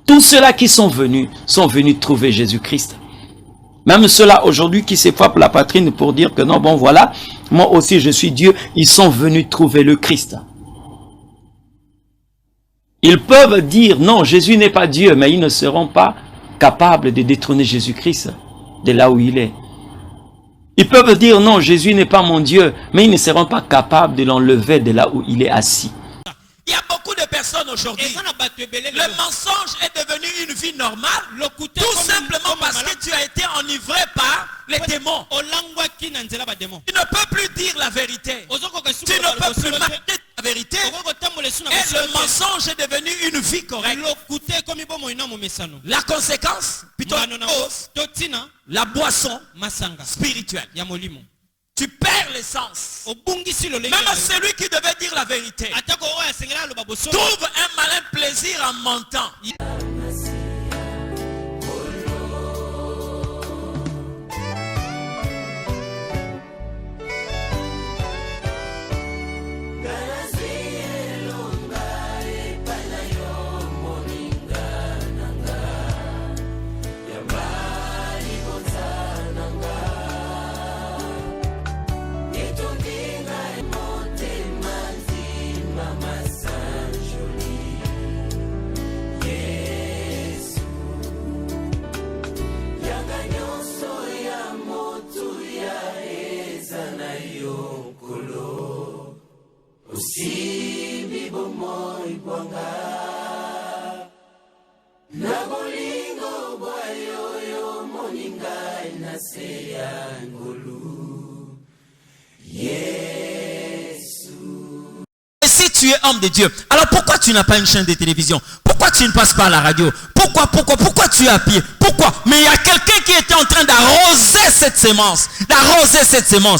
Tous ceux-là qui sont venus trouver Jésus-Christ. Même ceux-là aujourd'hui qui se frappent la poitrine pour dire que non, bon voilà, moi aussi je suis Dieu, ils sont venus trouver le Christ. Ils peuvent dire non, Jésus n'est pas Dieu, mais ils ne seront pas capables de détrôner Jésus-Christ de là où il est. Ils peuvent dire non, Jésus n'est pas mon Dieu, mais ils ne seront pas capables de l'enlever de là où il est assis. Il y a beaucoup de personnes aujourd'hui. Le mensonge est devenu une vie normale. Tout simplement parce que tu as été enivré par les démons. Tu ne peux plus dire la vérité. Tu ne peux plus marquer la vérité. Et le mensonge est devenu une vie correcte. La conséquence, plutôt la boisson spirituelle. Tu perds l'essence. Même celui qui devait dire la vérité trouve un malin plaisir en mentant. Si tu es homme de Dieu, alors pourquoi tu n'as pas une chaîne de télévision? Pourquoi tu ne passes pas à la radio? Pourquoi tu es à pied? Pourquoi? Mais il y a quelqu'un qui était en train d'arroser cette sémence.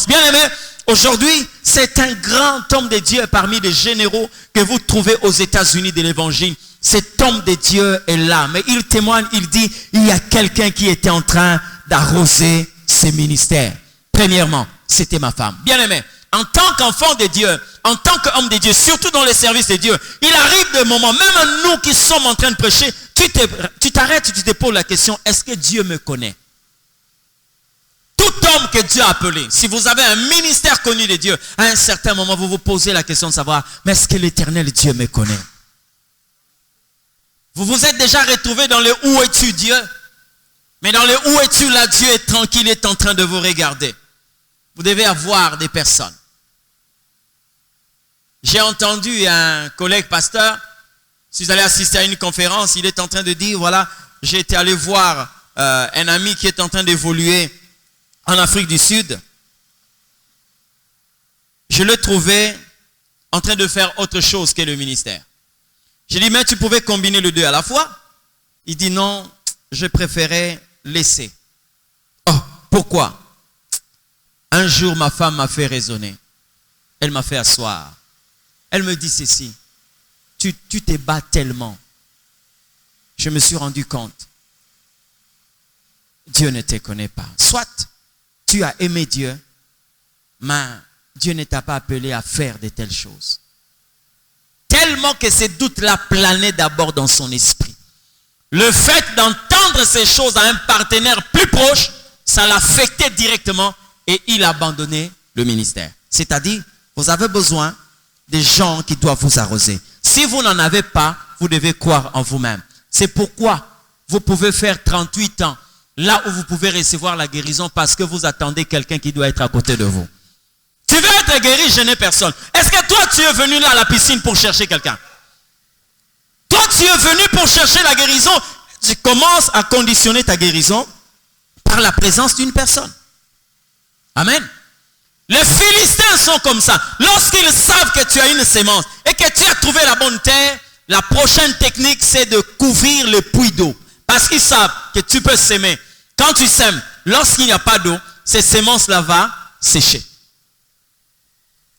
Bien aimé, aujourd'hui, c'est un grand homme de Dieu parmi les généraux que vous trouvez aux États-Unis de l'évangile. Cet homme de Dieu est là, mais il témoigne, il dit, il y a quelqu'un qui était en train d'arroser ses ministères. Premièrement, c'était ma femme. Bien aimé, en tant qu'enfant de Dieu, en tant qu'homme de Dieu, surtout dans les services de Dieu, il arrive des moments, même nous qui sommes en train de prêcher, tu t'arrêtes, tu te poses la question, est-ce que Dieu me connaît? Tout homme que Dieu a appelé, si vous avez un ministère connu de Dieu, à un certain moment, vous vous posez la question de savoir, mais est-ce que l'éternel Dieu me connaît? Vous vous êtes déjà retrouvé dans le où es-tu Dieu? Mais dans le où es-tu là, Dieu est tranquille, est en train de vous regarder. Vous devez avoir des personnes. J'ai entendu un collègue pasteur, si vous allez assister à une conférence, il est en train de dire, voilà, j'ai été allé voir un ami qui est en train d'évoluer en Afrique du Sud. Je l'ai trouvé en train de faire autre chose que le ministère. J'ai dit, mais tu pouvais combiner les deux à la fois? Il dit, non, je préférais laisser. Oh, pourquoi? Un jour, ma femme m'a fait raisonner. Elle m'a fait asseoir. Elle me dit ceci. Tu te bats tellement. Je me suis rendu compte. Dieu ne te connaît pas. Soit tu as aimé Dieu, mais Dieu ne t'a pas appelé à faire de telles choses. Tellement que ces doutes-là planaient d'abord dans son esprit. Le fait d'entendre ces choses à un partenaire plus proche, ça l'affectait directement et il a abandonné le ministère. C'est-à-dire, vous avez besoin des gens qui doivent vous arroser. Si vous n'en avez pas, vous devez croire en vous-même. C'est pourquoi vous pouvez faire 38 ans là où vous pouvez recevoir la guérison parce que vous attendez quelqu'un qui doit être à côté de vous. Tu veux être guéri, je n'ai personne. Est-ce que toi, tu es venu là à la piscine pour chercher quelqu'un? Toi, tu es venu pour chercher la guérison. Tu commences à conditionner ta guérison par la présence d'une personne. Amen. Les Philistins sont comme ça. Lorsqu'ils savent que tu as une sémence et que tu as trouvé la bonne terre, la prochaine technique, c'est de couvrir le puits d'eau. Parce qu'ils savent que tu peux s'aimer. Quand tu sèmes, lorsqu'il n'y a pas d'eau, ces sémences-là vont sécher.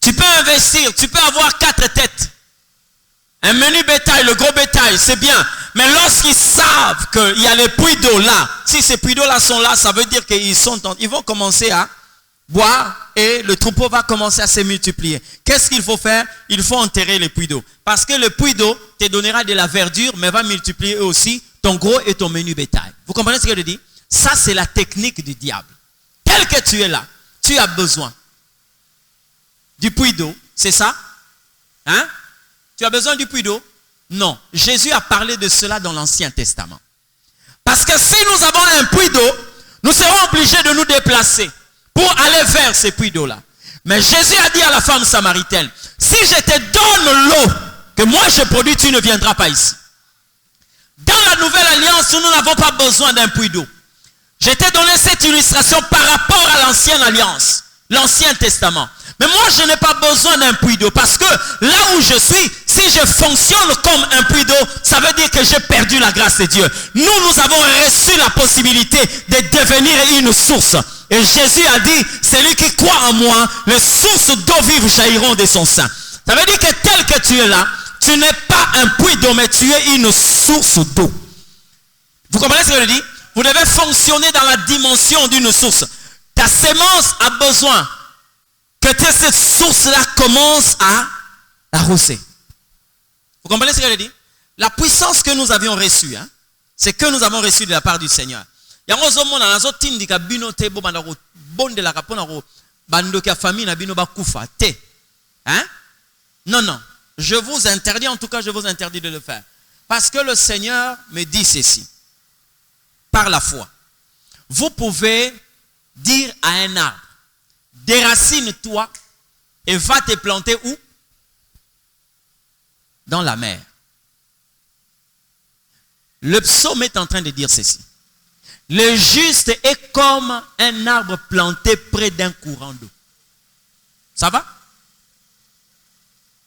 Tu peux investir, tu peux avoir 4 têtes. Un menu bétail, le gros bétail, c'est bien. Mais lorsqu'ils savent qu'il y a les puits d'eau là, si ces puits d'eau là sont là, ça veut dire qu'ils vont commencer à boire et le troupeau va commencer à se multiplier. Qu'est-ce qu'il faut faire? Il faut enterrer les puits d'eau. Parce que le puits d'eau te donnera de la verdure, mais va multiplier aussi ton gros et ton menu bétail. Vous comprenez ce que je dis? Ça, c'est la technique du diable. Tel que tu es là, tu as besoin du puits d'eau. C'est ça? Hein? Tu as besoin du puits d'eau? Non. Jésus a parlé de cela dans l'Ancien Testament. Parce que si nous avons un puits d'eau, nous serons obligés de nous déplacer pour aller vers ces puits d'eau-là. Mais Jésus a dit à la femme samaritaine, si je te donne l'eau que moi je produis, tu ne viendras pas ici. Dans la nouvelle alliance, nous n'avons pas besoin d'un puits d'eau. Je t'ai donné cette illustration par rapport à l'ancienne alliance, l'Ancien Testament. Mais moi, je n'ai pas besoin d'un puits d'eau parce que là où je suis, si je fonctionne comme un puits d'eau, ça veut dire que j'ai perdu la grâce de Dieu. Nous avons reçu la possibilité de devenir une source. Et Jésus a dit, celui qui croit en moi, les sources d'eau vive jailliront de son sein. Ça veut dire que tel que tu es là, tu n'es pas un puits d'eau, mais tu es une source d'eau. Vous comprenez ce que je dis? Vous devez fonctionner dans la dimension d'une source. Ta sémence a besoin que cette source-là commence à arroser. Vous comprenez ce que je dis? La puissance que nous avions reçue, hein, c'est que nous avons reçu de la part du Seigneur. Hein? Non. Je vous interdis, en tout cas, je vous interdis de le faire. Parce que le Seigneur me dit ceci. Par la foi. Vous pouvez dire à un arbre, déracine-toi et va te planter où? Dans la mer. Le psaume est en train de dire ceci. Le juste est comme un arbre planté près d'un courant d'eau. Ça va?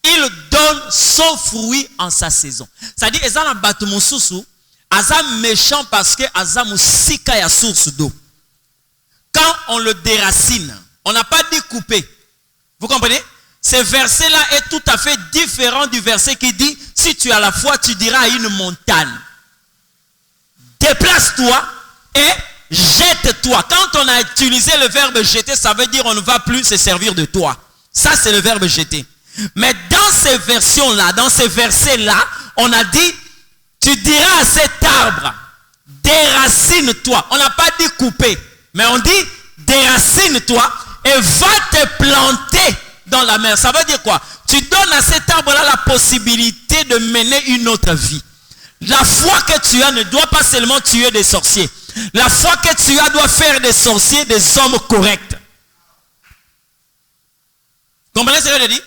Il donne son fruit en sa saison. C'est-à-dire, Ezana Batumususu, Azam méchant parce que Azam sika ya source d'eau. Quand on le déracine, on n'a pas dit couper. Vous comprenez? Ce verset-là est tout à fait différent du verset qui dit, si tu as la foi, tu diras à une montagne, déplace-toi et jette-toi. Quand on a utilisé le verbe jeter, ça veut dire on ne va plus se servir de toi. Ça, c'est le verbe jeter. Mais dans ces versions-là, dans ces versets-là, on a dit, tu diras à cet arbre, déracine-toi. On n'a pas dit couper, mais on dit, déracine-toi et va te planter dans la mer. Ça veut dire quoi? Tu donnes à cet arbre-là la possibilité de mener une autre vie. La foi que tu as ne doit pas seulement tuer des sorciers. La foi que tu as doit faire des sorciers des hommes corrects. Comprenez ce que je dis?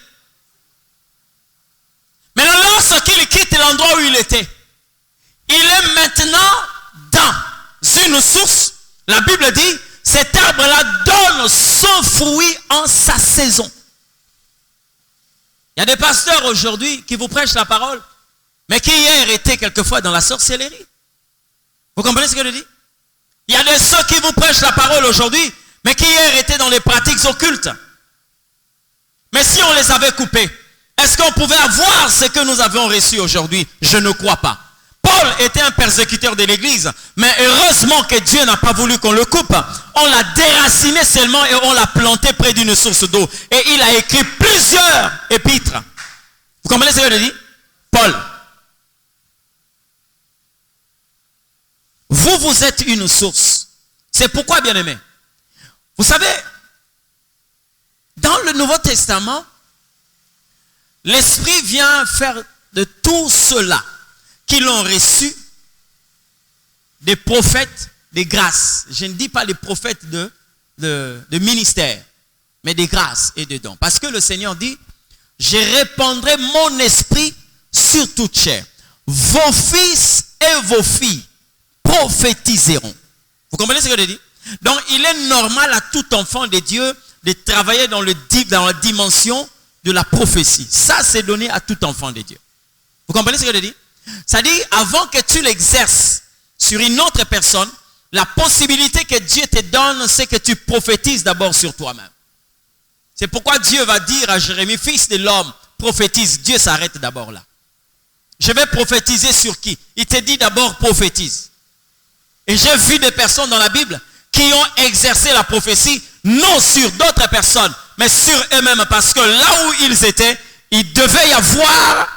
Maintenant, lorsqu'il quitte l'endroit où il était, il est maintenant dans une source. La Bible dit, cet arbre-là donne son fruit en sa saison. Il y a des pasteurs aujourd'hui qui vous prêchent la parole, mais qui hier étaient quelquefois dans la sorcellerie. Vous comprenez ce que je dis? Il y a de ceux qui vous prêchent la parole aujourd'hui, mais qui hier étaient dans les pratiques occultes. Mais si on les avait coupés, est-ce qu'on pouvait avoir ce que nous avons reçu aujourd'hui? Je ne crois pas. Paul était un persécuteur de l'église, mais heureusement que Dieu n'a pas voulu qu'on le coupe. On l'a déraciné seulement et on l'a planté près d'une source d'eau. Et il a écrit plusieurs épîtres. Vous comprenez ce que je dis? Paul. Vous êtes une source. C'est pourquoi, bien-aimés, vous savez, dans le Nouveau Testament, l'Esprit vient faire de tout cela qui l'ont reçu des prophètes de grâce. Je ne dis pas les prophètes de ministère, mais des grâces et de dons. Parce que le Seigneur dit, je répandrai mon esprit sur toute chair. Vos fils et vos filles prophétiseront. Vous comprenez ce que je dis? Donc, il est normal à tout enfant de Dieu de travailler dans la dimension de la prophétie. Ça, c'est donné à tout enfant de Dieu. Vous comprenez ce que je dis? C'est-à-dire, avant que tu l'exerces sur une autre personne, la possibilité que Dieu te donne, c'est que tu prophétises d'abord sur toi-même. C'est pourquoi Dieu va dire à Jérémie, fils de l'homme, prophétise. Dieu s'arrête d'abord là. Je vais prophétiser sur qui? Il te dit d'abord prophétise. Et j'ai vu des personnes dans la Bible qui ont exercé la prophétie, non sur d'autres personnes, mais sur eux-mêmes, parce que là où ils étaient, il devait y avoir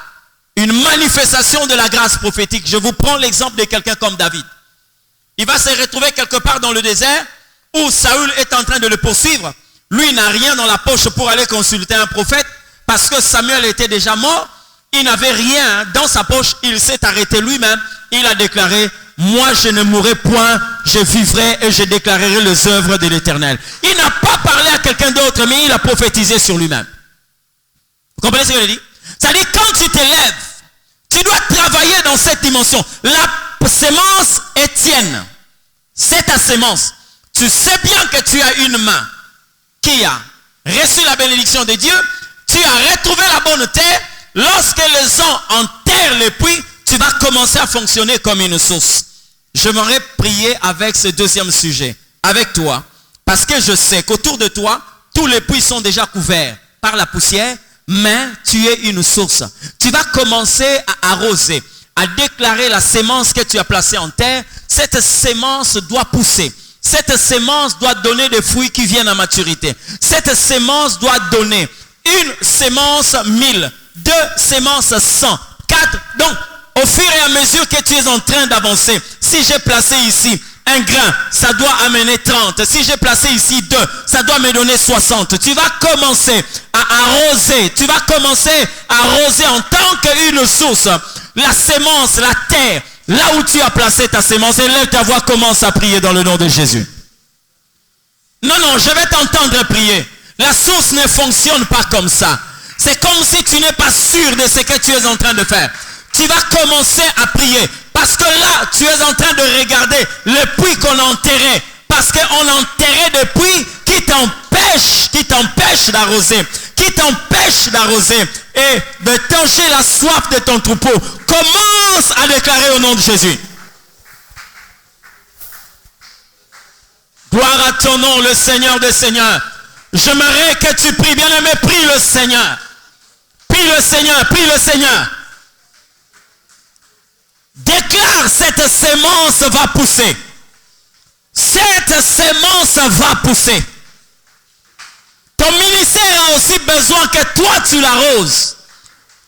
une manifestation de la grâce prophétique. Je vous prends l'exemple de quelqu'un comme David. Il va se retrouver quelque part dans le désert où Saül est en train de le poursuivre. Lui n'a rien dans la poche pour aller consulter un prophète parce que Samuel était déjà mort. Il n'avait rien dans sa poche. Il s'est arrêté lui-même. Il a déclaré, moi je ne mourrai point, je vivrai et je déclarerai les œuvres de l'Éternel. Il n'a pas parlé à quelqu'un d'autre, mais il a prophétisé sur lui-même. Vous comprenez ce que je dis? C'est-à-dire, quand tu t'élèves, tu dois travailler dans cette dimension. La sémence est tienne. C'est ta sémence. Tu sais bien que tu as une main qui a reçu la bénédiction de Dieu. Tu as retrouvé la bonne terre. Lorsque les gens enterrent les puits, tu vas commencer à fonctionner comme une source. J'aimerais prier avec ce deuxième sujet, avec toi, parce que je sais qu'autour de toi, tous les puits sont déjà couverts par la poussière, mais tu es une source. Tu vas commencer à arroser, à déclarer la sémence que tu as placée en terre. Cette sémence doit pousser. Cette sémence doit donner des fruits qui viennent à maturité. Cette sémence doit donner une sémence 1000, 2 sémences 100, 4. Donc, au fur et à mesure que tu es en train d'avancer, si j'ai placé ici un grain, ça doit amener 30. Si j'ai placé ici 2, ça doit me donner 60. Tu vas commencer à arroser. Tu vas commencer à arroser en tant qu'une source. La sémence, la terre, là où tu as placé ta sémence, élève ta voix, commence à prier dans le nom de Jésus. Non, je vais t'entendre prier. La source ne fonctionne pas comme ça. C'est comme si tu n'es pas sûr de ce que tu es en train de faire. Tu vas commencer à prier. Parce que là, tu es en train de regarder le puits qu'on a enterré. Parce qu'on a enterré des puits qui t'empêchent d'arroser. Qui t'empêchent d'arroser. Et de tancher la soif de ton troupeau. Commence à déclarer au nom de Jésus. Gloire à ton nom, le Seigneur des Seigneurs. J'aimerais que tu pries, bien-aimé, prie le Seigneur. Prie le Seigneur, prie le Seigneur. Déclare, cette sémence va pousser. Cette sémence va pousser. Ton ministère a aussi besoin que toi tu l'arroses.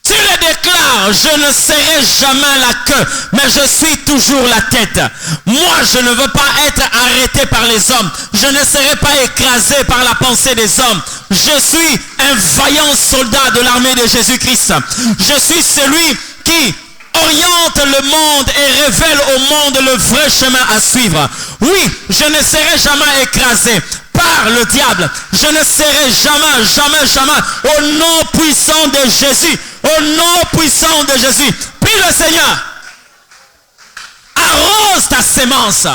Tu le déclares, je ne serai jamais la queue, mais je suis toujours la tête. Moi, je ne veux pas être arrêté par les hommes. Je ne serai pas écrasé par la pensée des hommes. Je suis un vaillant soldat de l'armée de Jésus-Christ. Je suis celui qui oriente le monde et révèle au monde le vrai chemin à suivre. Oui, je ne serai jamais écrasé par le diable. Je ne serai jamais au nom puissant de Jésus. Au nom puissant de Jésus. Prie le Seigneur. Arrose ta sémence.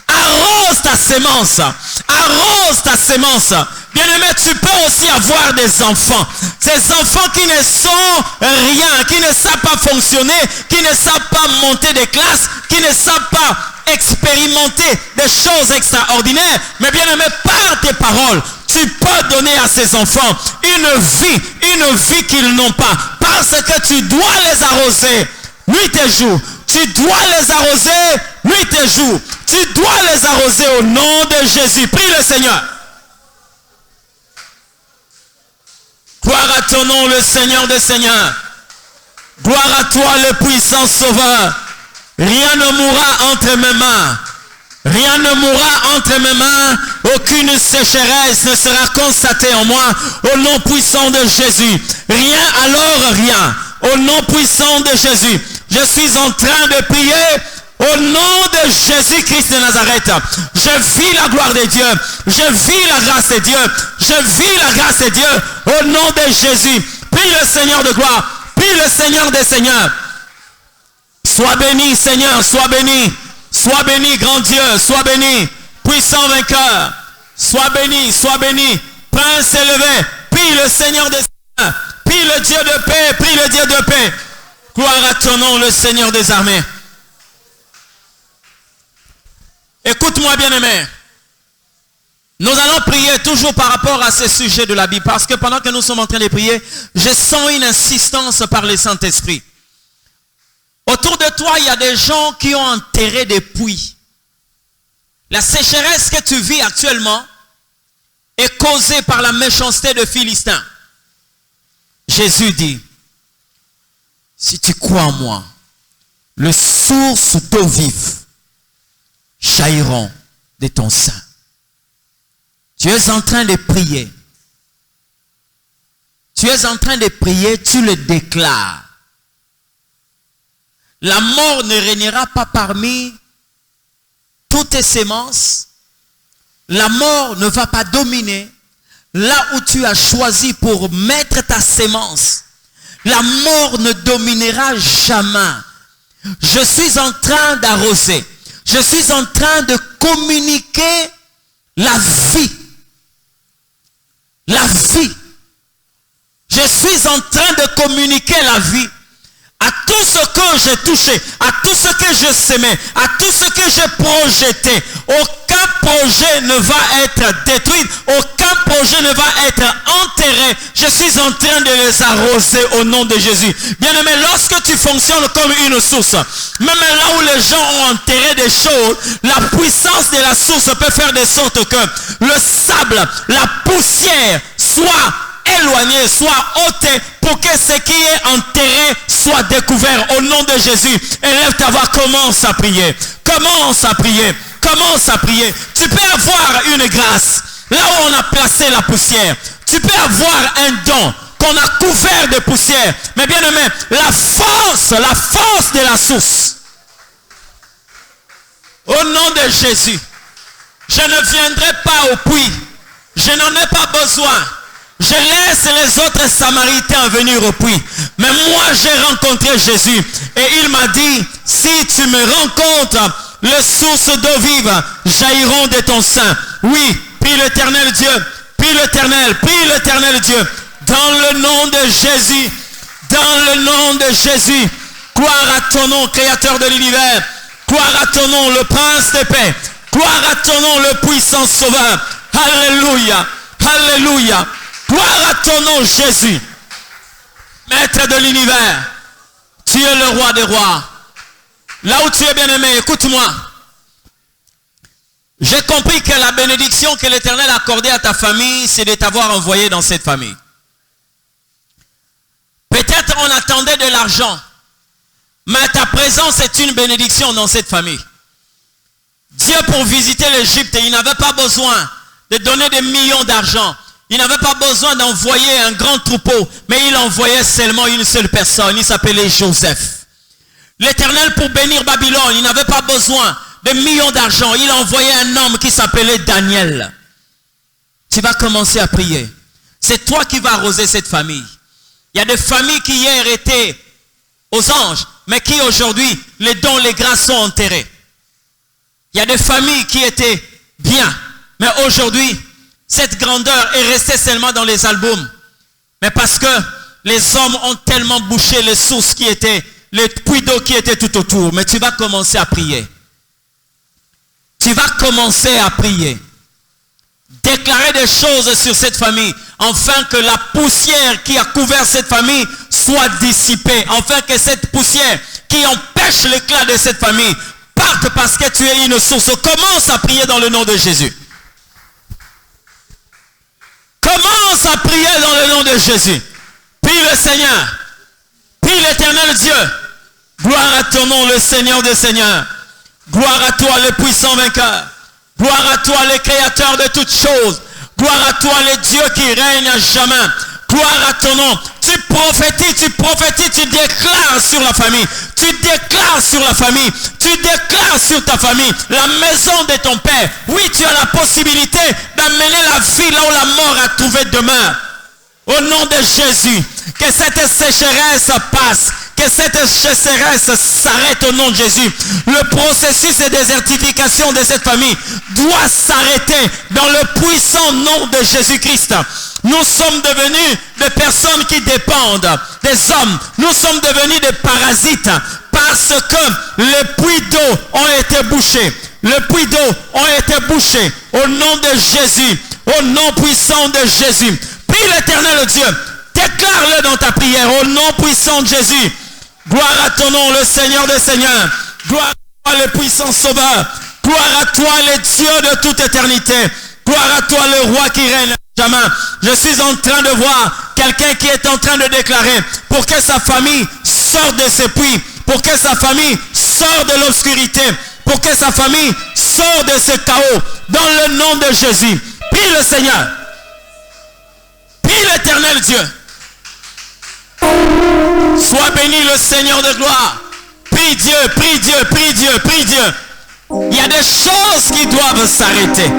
Arrose ta sémence. Arrose ta sémence. Bien-aimé, tu peux aussi avoir des enfants. Ces enfants qui ne sont rien, qui ne savent pas fonctionner, qui ne savent pas monter des classes, qui ne savent pas expérimenter des choses extraordinaires. Mais bien-aimé, par tes paroles, tu peux donner à ces enfants une vie qu'ils n'ont pas. Parce que tu dois les arroser nuit et jour. Tu dois les arroser nuit et jour. Tu dois les arroser au nom de Jésus. Prie le Seigneur. Gloire à ton nom, le Seigneur des Seigneurs. Gloire à toi, le puissant Sauveur. Rien ne mourra entre mes mains. Rien ne mourra entre mes mains. Aucune sécheresse ne sera constatée en moi. Au nom puissant de Jésus. Rien alors rien. Au nom puissant de Jésus. Je suis en train de prier au nom de Jésus-Christ de Nazareth. Je vis la gloire de Dieu. Je vis la grâce de Dieu. Je vis la grâce de Dieu au nom de Jésus. Prie le Seigneur de gloire. Prie le Seigneur des Seigneurs. Sois béni, Seigneur. Sois béni. Sois béni, grand Dieu. Sois béni, puissant vainqueur. Sois béni, sois béni. Prince élevé. Prie le Seigneur des Seigneurs. Prie le Dieu de paix. Prie le Dieu de paix. Gloire à ton nom, le Seigneur des armées. Écoute-moi, bien-aimé. Nous allons prier toujours par rapport à ce sujet de la Bible. Parce que pendant que nous sommes en train de prier, je sens une insistance par le Saint-Esprit. Autour de toi, il y a des gens qui ont enterré des puits. La sécheresse que tu vis actuellement est causée par la méchanceté de Philistins. Jésus dit, Si tu crois en moi, les sources d'eau vive jailliront de ton sein. Tu es en train de prier. Tu es en train de prier, tu le déclares. La mort ne régnera pas parmi toutes tes semences. La mort ne va pas dominer là où tu as choisi pour mettre ta sémence. La mort ne dominera jamais. Je suis en train d'arroser. Je suis en train de communiquer la vie. La vie. Je suis en train de communiquer la vie à tout ce que j'ai touché, à tout ce que je semais, à tout ce que j'ai projeté. Aucun projet ne va être détruit, aucun projet ne va être enterré. Je suis en train de les arroser au nom de Jésus. Bien-aimé, lorsque tu fonctionnes comme une source, même là où les gens ont enterré des choses, la puissance de la source peut faire de sorte que le sable, la poussière soit éloigné, soit ôté, pour que ce qui est enterré soit découvert au nom de Jésus. Élève ta voix, commence à prier. Commence à prier. Commence à prier. Tu peux avoir une grâce là où on a placé la poussière. Tu peux avoir un don qu'on a couvert de poussière. Mais bien aimé, la force de la source. Au nom de Jésus, je ne viendrai pas au puits. Je n'en ai pas besoin. Je laisse les autres Samaritains venir au puits. Mais moi, j'ai rencontré Jésus. Et il m'a dit, si tu me rencontres, les sources d'eau vive jailliront de ton sein. Oui, prie l'Éternel Dieu. Prie l'Éternel Dieu. Dans le nom de Jésus. Dans le nom de Jésus. Gloire à ton nom, Créateur de l'univers. Gloire à ton nom, le Prince de paix. Gloire à ton nom, le puissant Sauveur. Alléluia. Alléluia. Gloire à ton nom, Jésus. Maître de l'univers. Tu es le roi des rois. Là où tu es bien-aimé, écoute-moi. J'ai compris que la bénédiction que l'Éternel a accordée à ta famille, c'est de t'avoir envoyé dans cette famille. Peut-être on attendait de l'argent, mais ta présence est une bénédiction dans cette famille. Dieu, pour visiter l'Égypte, il n'avait pas besoin de donner des millions d'argent. Il n'avait pas besoin d'envoyer un grand troupeau, mais il envoyait seulement une seule personne. Il s'appelait Joseph. L'Éternel, pour bénir Babylone, il n'avait pas besoin de millions d'argent. Il envoyait un homme qui s'appelait Daniel. Tu vas commencer à prier. C'est toi qui vas arroser cette famille. Il y a des familles qui hier étaient aux anges, mais qui aujourd'hui, les dons, les grâces sont enterrés. Il y a des familles qui étaient bien, mais aujourd'hui, cette grandeur est restée seulement dans les albums. Mais parce que les hommes ont tellement bouché les sources qui étaient, les puits d'eau qui étaient tout autour. Mais tu vas commencer à prier. Tu vas commencer à prier. Déclarer des choses sur cette famille, afin que la poussière qui a couvert cette famille soit dissipée. Afin que cette poussière qui empêche l'éclat de cette famille parte parce que tu es une source. Commence à prier dans le nom de Jésus. Commence à prier dans le nom de Jésus. Prie le Seigneur. Prie l'Éternel Dieu. Gloire à ton nom, le Seigneur des Seigneurs. Gloire à toi, le puissant vainqueur. Gloire à toi, le créateur de toutes choses. Gloire à toi, le Dieu qui règne à jamais. Gloire à ton nom. Tu prophétises, tu déclares sur la famille. Tu déclares sur la famille. Tu déclares sur ta famille. La maison de ton père. Oui, tu as la possibilité d'amener la vie là où la mort a trouvé demeure. Au nom de Jésus, que cette sécheresse passe. Que cette sécheresse s'arrête au nom de Jésus. Le processus de désertification de cette famille doit s'arrêter dans le puissant nom de Jésus-Christ. Nous sommes devenus des personnes qui dépendent des hommes. Nous sommes devenus des parasites parce que les puits d'eau ont été bouchés. Les puits d'eau ont été bouchés au nom de Jésus. Au nom puissant de Jésus. Prie l'Éternel Dieu. Déclare-le dans ta prière au nom puissant de Jésus. Gloire à ton nom, le Seigneur des Seigneurs. Gloire à toi, le puissant Sauveur. Gloire à toi, le Dieu de toute éternité. Gloire à toi, le roi qui règne jamais. Je suis en train de voir quelqu'un qui est en train de déclarer pour que sa famille sorte de ce puits, pour que sa famille sorte de l'obscurité, pour que sa famille sorte de ce chaos, dans le nom de Jésus. Prie le Seigneur. Prie l'Éternel Dieu. Sois béni le Seigneur de gloire. Prie Dieu, prie Dieu, prie Dieu, prie Dieu. Il y a des choses qui doivent s'arrêter.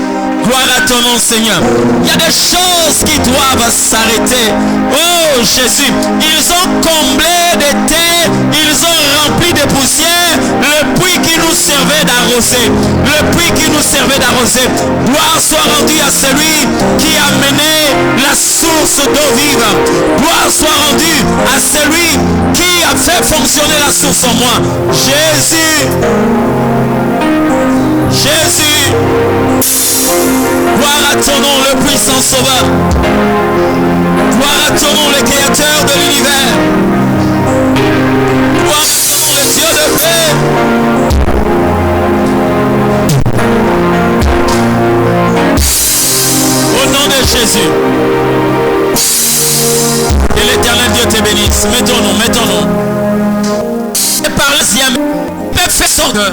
Gloire à ton nom, Seigneur. Il y a des choses qui doivent s'arrêter. Oh Jésus, ils ont comblé des terres, ils ont rempli de poussière le puits qui nous servait d'arroser. Le puits qui nous servait d'arroser. Gloire soit rendue à celui qui a mené la source d'eau vive. Gloire soit rendue à celui qui a fait fonctionner la source en moi. Jésus. Jésus, gloire à ton nom, le puissant sauveur. Gloire à ton nom, le créateur de l'univers. Gloire à ton nom, le Dieu de paix. Au nom de Jésus. Que l'Éternel Dieu te bénisse. Mettons-nous, mettons-nous. Et par le ciel, perfection de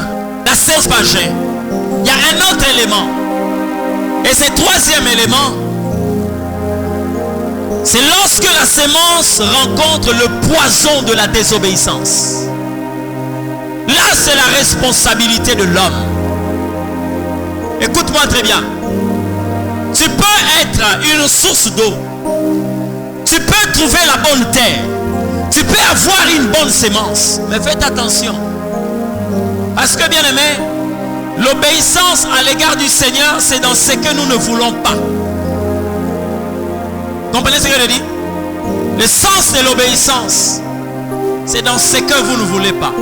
la séance pagée. Il y a un autre élément. Et ce troisième élément, c'est lorsque la sémence rencontre le poison de la désobéissance. Là, c'est la responsabilité de l'homme. Écoute-moi très bien. Tu peux être une source d'eau. Tu peux trouver la bonne terre. Tu peux avoir une bonne sémence. Mais faites attention. Parce que, bien aimé, l'obéissance à l'égard du Seigneur, c'est dans ce que nous ne voulons pas. Comprenez ce que je dis? Le sens de l'obéissance, c'est dans ce que vous ne voulez pas.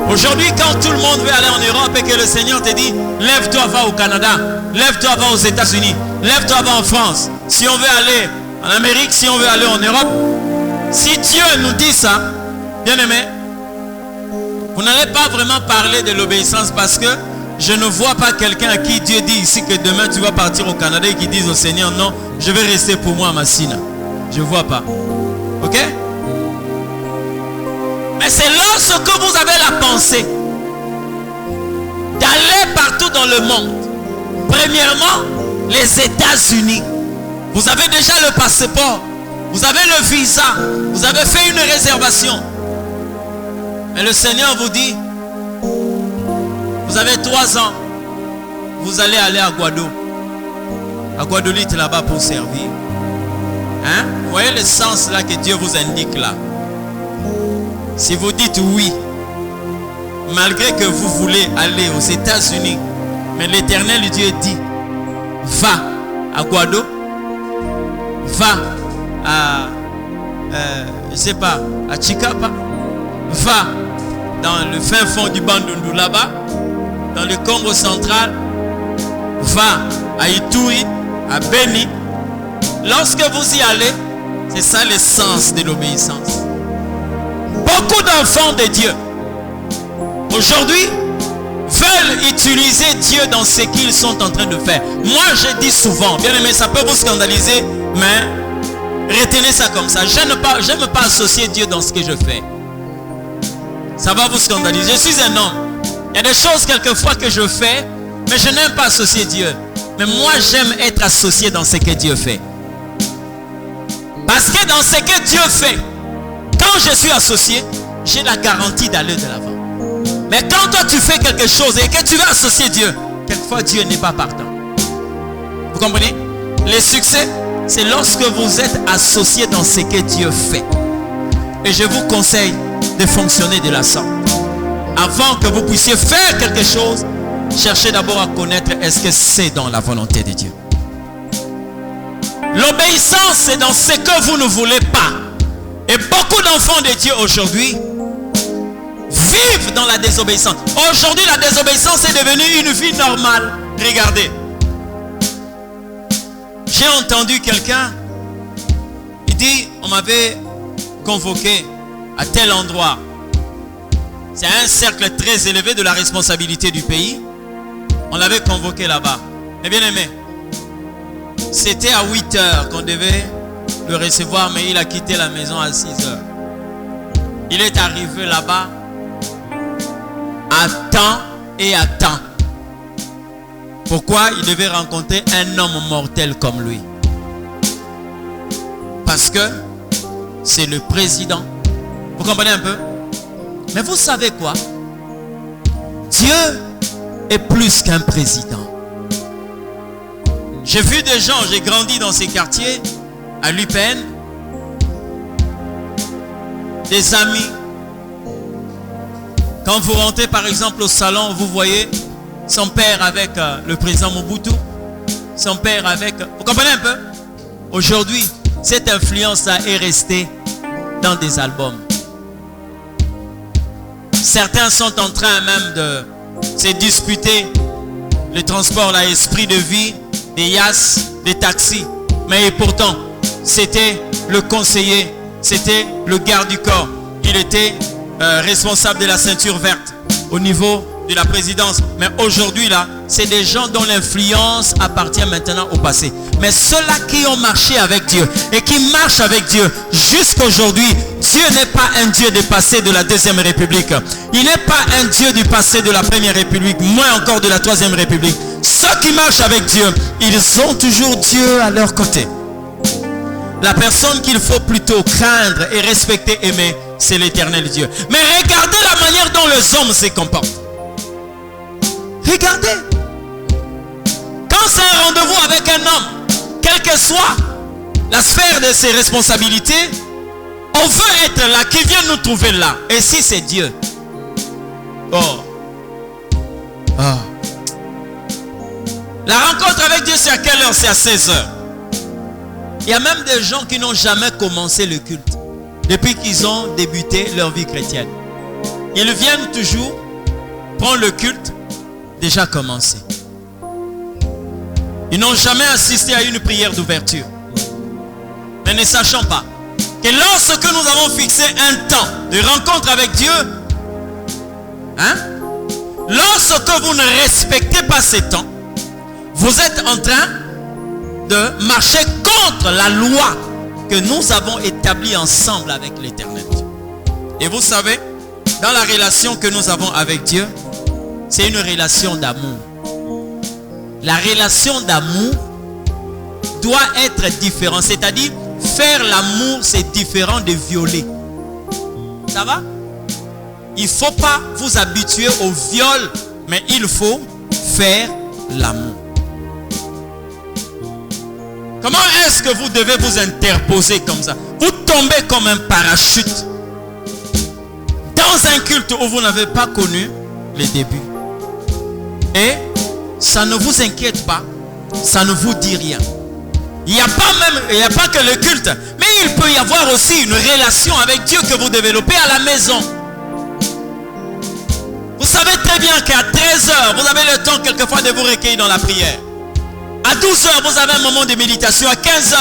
Aujourd'hui, quand tout le monde veut aller en Europe et que le Seigneur te dit, lève-toi, va au Canada, lève-toi, va aux États-Unis, lève-toi, va en France. Si on veut aller en Amérique, si on veut aller en Europe, si Dieu nous dit ça, bien aimé, vous n'allez pas vraiment parler de l'obéissance parce que je ne vois pas quelqu'un à qui Dieu dit ici que demain tu vas partir au Canada et qui dise au Seigneur, non, je vais rester pour moi à Massina. Je ne vois pas. Ok? Mais c'est lorsque vous avez la pensée d'aller partout dans le monde. Premièrement, les États-Unis. Vous avez déjà le passeport. Vous avez le visa. Vous avez fait une réservation. Mais le Seigneur vous dit, vous avez 3 ans, vous allez aller à Guadeloupe. À Guadeloupe, là-bas pour servir. Hein? Vous voyez le sens là que Dieu vous indique là. Si vous dites oui, malgré que vous voulez aller aux États-Unis, mais l'Éternel Dieu dit, va à Guadeloupe, va à, je sais pas, à Chikapa, va dans le fin fond du Bandundu là-bas, dans le Congo central, va à Ituri, à Beni. Lorsque vous y allez, c'est ça le sens de l'obéissance. Beaucoup d'enfants de Dieu aujourd'hui veulent utiliser Dieu dans ce qu'ils sont en train de faire. Moi je dis souvent, bien aimé, ça peut vous scandaliser, mais retenez ça comme ça. Je n'aime pas associer Dieu dans ce que je fais. Ça va vous scandaliser. Je suis un homme. Il y a des choses quelquefois que je fais, mais je n'aime pas associer Dieu. Mais moi j'aime être associé dans ce que Dieu fait. Parce que dans ce que Dieu fait, quand je suis associé, j'ai la garantie d'aller de l'avant. Mais quand toi tu fais quelque chose et que tu veux associer Dieu, quelquefois Dieu n'est pas partant. Vous comprenez? Le succès, c'est lorsque vous êtes associé dans ce que Dieu fait. Et je vous conseille de fonctionner de la sorte. Avant que vous puissiez faire quelque chose, cherchez d'abord à connaître est-ce que c'est dans la volonté de Dieu. L'obéissance, c'est dans ce que vous ne voulez pas. Et beaucoup d'enfants de Dieu aujourd'hui vivent dans la désobéissance. Aujourd'hui, la désobéissance est devenue une vie normale. Regardez. J'ai entendu quelqu'un, il dit, on m'avait convoqué à tel endroit. C'est un cercle très élevé de la responsabilité du pays. On l'avait convoqué là-bas. Mais bien aimé, c'était à 8 heures qu'on devait le recevoir, mais il a quitté la maison à 6 heures. Il est arrivé là-bas à temps et à temps. Pourquoi il devait rencontrer un homme mortel comme lui? Parce que c'est le président. Vous comprenez un peu? Mais vous savez quoi? Dieu est plus qu'un président. J'ai vu des gens, j'ai grandi dans ces quartiers, à l'UPN, des amis. Quand vous rentrez par exemple au salon, vous voyez son père avec le président Mobutu, son père avec... Vous comprenez un peu? Aujourd'hui, cette influence-là est restée dans des albums. Certains sont en train même de se disputer le transport, l'esprit de vie, des yas, des taxis. Mais pourtant, c'était le conseiller, c'était le garde du corps. Il était responsable de la ceinture verte au niveau de la présidence. Mais aujourd'hui là, c'est des gens dont l'influence appartient maintenant au passé. Mais ceux-là qui ont marché avec Dieu et qui marchent avec Dieu jusqu'à aujourd'hui, Dieu n'est pas un Dieu du passé de la Deuxième République. Il n'est pas un Dieu du passé de la Première République, moins encore de la Troisième République. Ceux qui marchent avec Dieu, ils ont toujours Dieu à leur côté. La personne qu'il faut plutôt craindre et respecter, aimer, c'est l'Éternel Dieu. Mais regardez la manière dont les hommes se comportent. Regardez. Quand c'est un rendez-vous avec un homme, quelle que soit la sphère de ses responsabilités, on veut être là, qui vient nous trouver là. Et si c'est Dieu? Oh. La rencontre avec Dieu, c'est à quelle heure? C'est à 16h. Il y a même des gens qui n'ont jamais commencé le culte depuis qu'ils ont débuté leur vie chrétienne. Ils viennent toujours prendre le culte déjà commencé. Ils n'ont jamais assisté à une prière d'ouverture. Mais ne sachant pas que lorsque nous avons fixé un temps de rencontre avec Dieu, lorsque vous ne respectez pas ces temps, vous êtes en train de marcher contre la loi que nous avons établie ensemble avec l'Éternel. Et vous savez, dans la relation que nous avons avec Dieu, c'est une relation d'amour. La relation d'amour doit être différente. C'est-à-dire, faire l'amour, c'est différent de violer. Ça va? Il ne faut pas vous habituer au viol, mais il faut faire l'amour. Comment est-ce que vous devez vous interposer comme ça? Vous tombez comme un parachute dans un culte où vous n'avez pas connu les débuts. Et ça ne vous inquiète pas, ça ne vous dit rien. Il n'y a pas que le culte, mais il peut y avoir aussi une relation avec Dieu que vous développez à la maison. Vous savez très bien qu'à 13h, vous avez le temps quelquefois de vous recueillir dans la prière. À 12h, vous avez un moment de méditation. À 15h,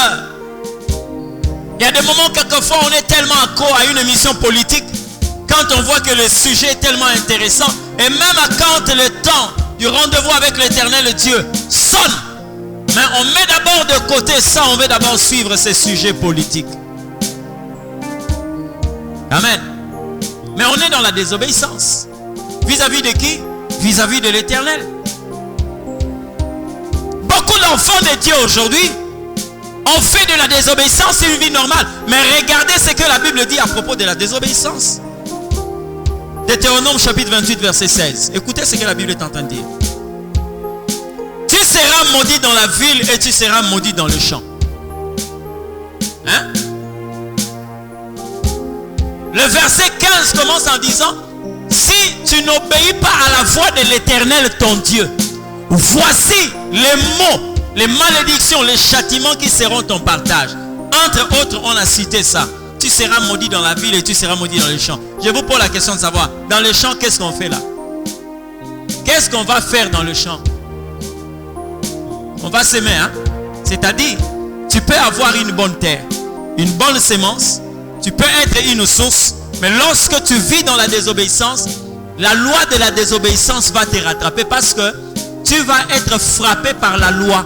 il y a des moments quelquefois on est tellement accro à une émission politique, quand on voit que le sujet est tellement intéressant, et même quand le temps du rendez-vous avec l'Éternel Dieu sonne, mais on met d'abord de côté ça, on veut d'abord suivre ces sujets politiques. Amen. Mais on est dans la désobéissance. Vis-à-vis de qui? Vis-à-vis de l'Éternel. Beaucoup d'enfants de Dieu aujourd'hui ont fait de la désobéissance une vie normale. Mais regardez ce que la Bible dit à propos de la désobéissance. Deutéronome chapitre 28 verset 16. Écoutez ce que la Bible est en train de dire. Tu seras maudit dans la ville et tu seras maudit dans le champ. Hein? Le verset 15 commence en disant: si tu n'obéis pas à la voix de l'Éternel ton Dieu, voici les mots, les malédictions, les châtiments qui seront ton partage. Entre autres, on a cité ça. Tu seras maudit dans la ville et tu seras maudit dans les champs. Je vous pose la question de savoir, dans les champs, qu'est-ce qu'on fait là? Qu'est-ce qu'on va faire dans le champ? On va s'aimer, hein? C'est-à-dire, tu peux avoir une bonne terre, une bonne sémence, tu peux être une source, mais lorsque tu vis dans la désobéissance, la loi de la désobéissance va te rattraper parce que tu vas être frappé par la loi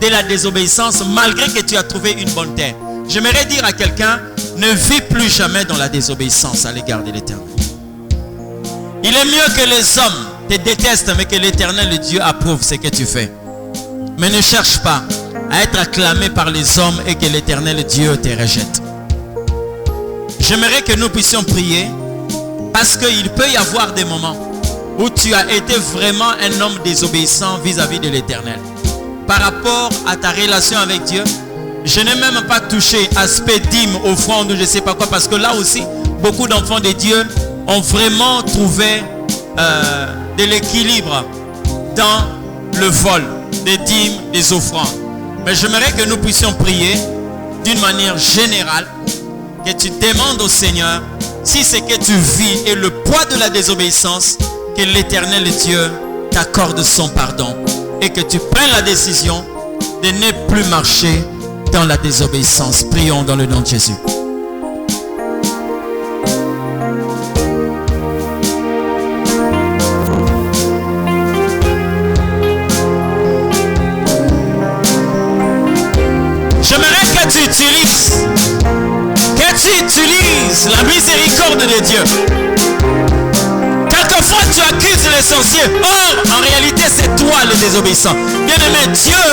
de la désobéissance malgré que tu as trouvé une bonne terre. J'aimerais dire à quelqu'un, ne vis plus jamais dans la désobéissance à l'égard de l'Éternel. Il est mieux que les hommes te détestent, mais que l'Éternel, le Dieu, approuve ce que tu fais. Mais ne cherche pas à être acclamé par les hommes et que l'Éternel, le Dieu, te rejette. J'aimerais que nous puissions prier, parce qu'il peut y avoir des moments où tu as été vraiment un homme désobéissant vis-à-vis de l'Éternel. Par rapport à ta relation avec Dieu, je n'ai même pas touché aspect dîme, offrande ou je ne sais pas quoi, parce que là aussi, beaucoup d'enfants de Dieu ont vraiment trouvé de l'équilibre dans le vol des dîmes, des offrandes. Mais j'aimerais que nous puissions prier d'une manière générale, que tu demandes au Seigneur si ce que tu vis est le poids de la désobéissance, que l'Éternel Dieu t'accorde son pardon et que tu prennes la décision de ne plus marcher dans la désobéissance. Prions dans le nom de Jésus. J'aimerais que tu utilises la miséricorde de Dieu. Quelquefois tu accuses l'essentiel. Or, en réalité, c'est toi le désobéissant. Bien-aimé, Dieu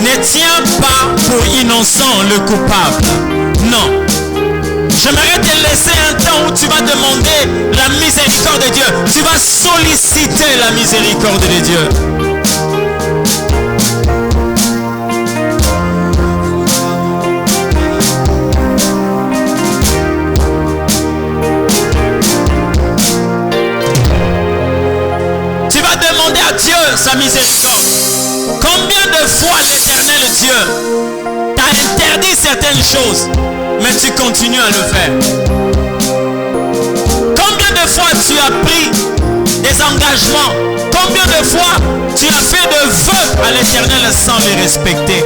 ne tient pas pour innocent le coupable. Non. J'aimerais te laisser un temps où tu vas demander la miséricorde de Dieu. Tu vas solliciter la miséricorde de Dieu. Dieu, sa miséricorde. Combien de fois l'Éternel Dieu t'a interdit certaines choses, mais tu continues à le faire? Combien de fois tu as pris des engagements? Combien de fois tu as fait de vœux à l'Éternel sans les respecter?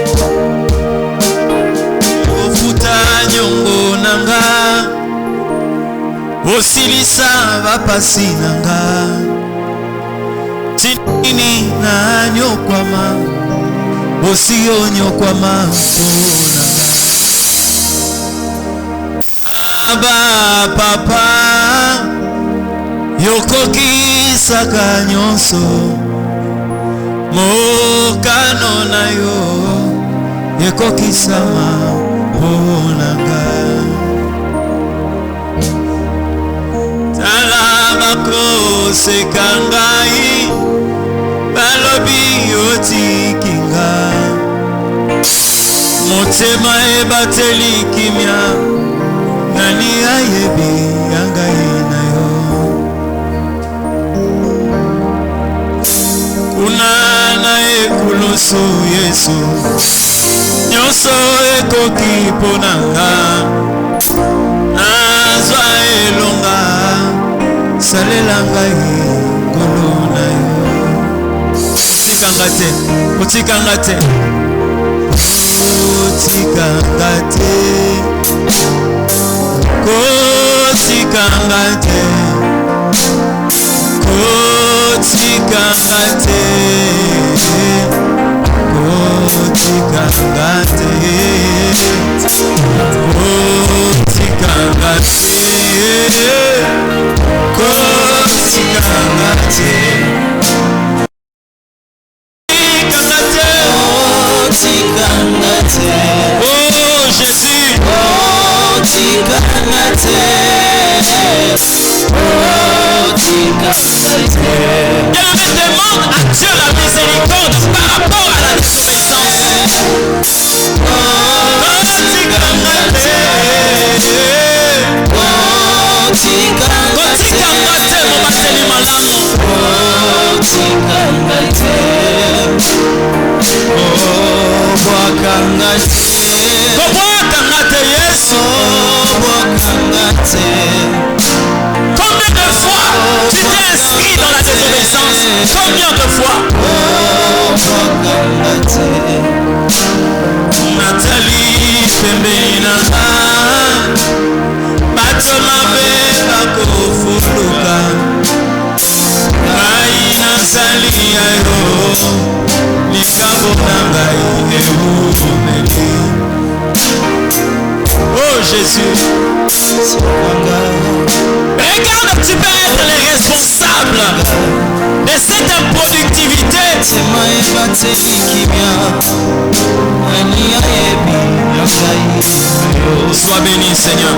Tinini na nyokwama Osio nyokwama Aba papa Yokoki saka nyonso Mokano na yo Yokoki sama Onanga Talabako sekangai Balobi otikinga Motema ebateli kimia Nani ayebi yangai na yo Unana ekulusu Yesu Nyonso ekoki ponanga Nazwa elonga Salela ngai ngolo na yo Utikanga te demande à Dieu la miséricorde par rapport à la désobéissance. Combien de fois tu t'es inscrit dans la désobéissance? Combien de fois? Nathalie Femina Batolave Bakofuluka Aina Salia Yo Likabo Nangai Eumeli Regarde, tu peux être le responsable de cette improductivité. Sois béni, Seigneur.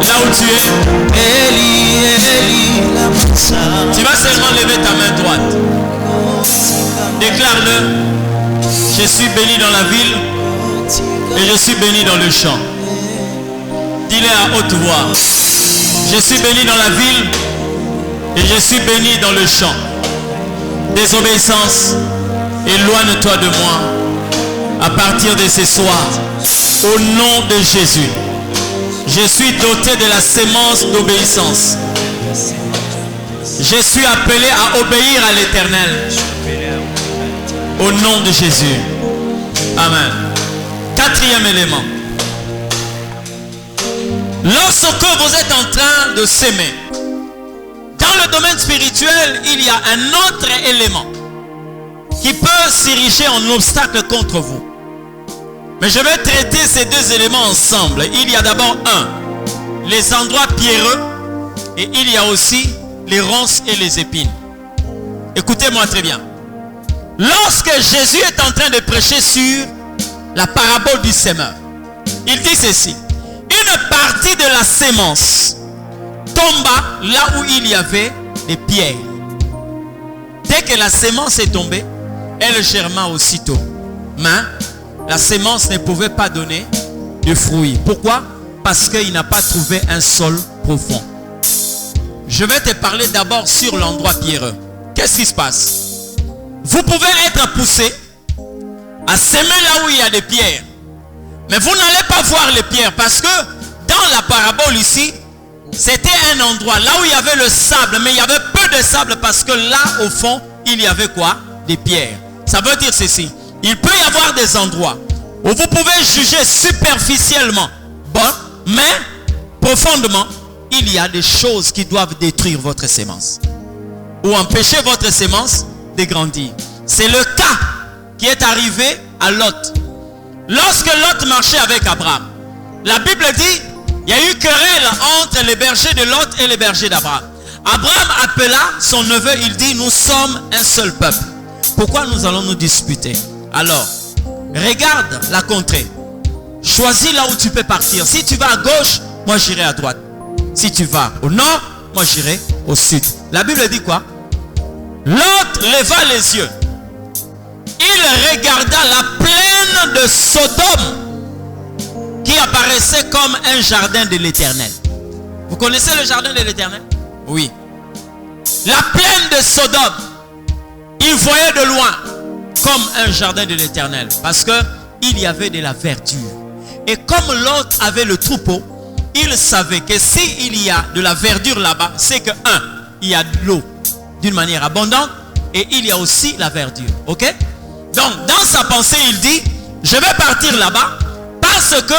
Là où tu es, tu vas seulement lever ta main droite. Déclare-le. Je suis béni dans la ville et je suis béni dans le champ. Dis-le à haute voix. Je suis béni dans la ville et je suis béni dans le champ. Désobéissance, éloigne-toi de moi à partir de ce soir. Au nom de Jésus, je suis doté de la sémence d'obéissance. Je suis appelé à obéir à l'Éternel. Au nom de Jésus. Amen. Quatrième élément. Lorsque vous êtes en train de s'aimer, dans le domaine spirituel, il y a un autre élément qui peut s'ériger en obstacle contre vous. Mais je vais traiter ces deux éléments ensemble. Il y a d'abord les endroits pierreux et il y a aussi les ronces et les épines. Écoutez-moi très bien. Lorsque Jésus est en train de prêcher sur la parabole du sémeur, il dit ceci: une partie de la sémence tomba là où il y avait des pierres. Dès que la sémence est tombée, elle germa aussitôt. Mais la sémence ne pouvait pas donner de fruits. Pourquoi? Parce qu'il n'a pas trouvé un sol profond. Je vais te parler d'abord sur l'endroit pierreux. Qu'est-ce qui se passe? Vous pouvez être poussé à semer là où il y a des pierres. Mais vous n'allez pas voir les pierres parce que dans la parabole ici, c'était un endroit là où il y avait le sable, mais il y avait peu de sable parce que là au fond, il y avait quoi? Des pierres. Ça veut dire ceci: il peut y avoir des endroits où vous pouvez juger superficiellement bon, mais profondément, il y a des choses qui doivent détruire votre sémence ou empêcher votre sémence de grandir. C'est le cas qui est arrivé à Lot. Lorsque Lot marchait avec Abraham, la Bible dit il y a eu querelle entre les bergers de Lot et les bergers d'Abraham. Abraham appela son neveu, il dit: nous sommes un seul peuple. Pourquoi nous allons nous disputer? Alors, regarde la contrée. Choisis là où tu peux partir. Si tu vas à gauche, moi j'irai à droite. Si tu vas au nord, moi j'irai au sud. La Bible dit quoi? Lot leva les yeux. Il regarda la plaine de Sodome qui apparaissait comme un jardin de l'Éternel. Vous connaissez le jardin de l'Éternel? Oui. La plaine de Sodome, il voyait de loin comme un jardin de l'Éternel parce que il y avait de la verdure. Et comme Lot avait le troupeau, il savait que s'il y a de la verdure là-bas, c'est que il y a de l'eau d'une manière abondante et il y a aussi la verdure. Ok? Donc dans sa pensée, il dit: je vais partir là-bas parce que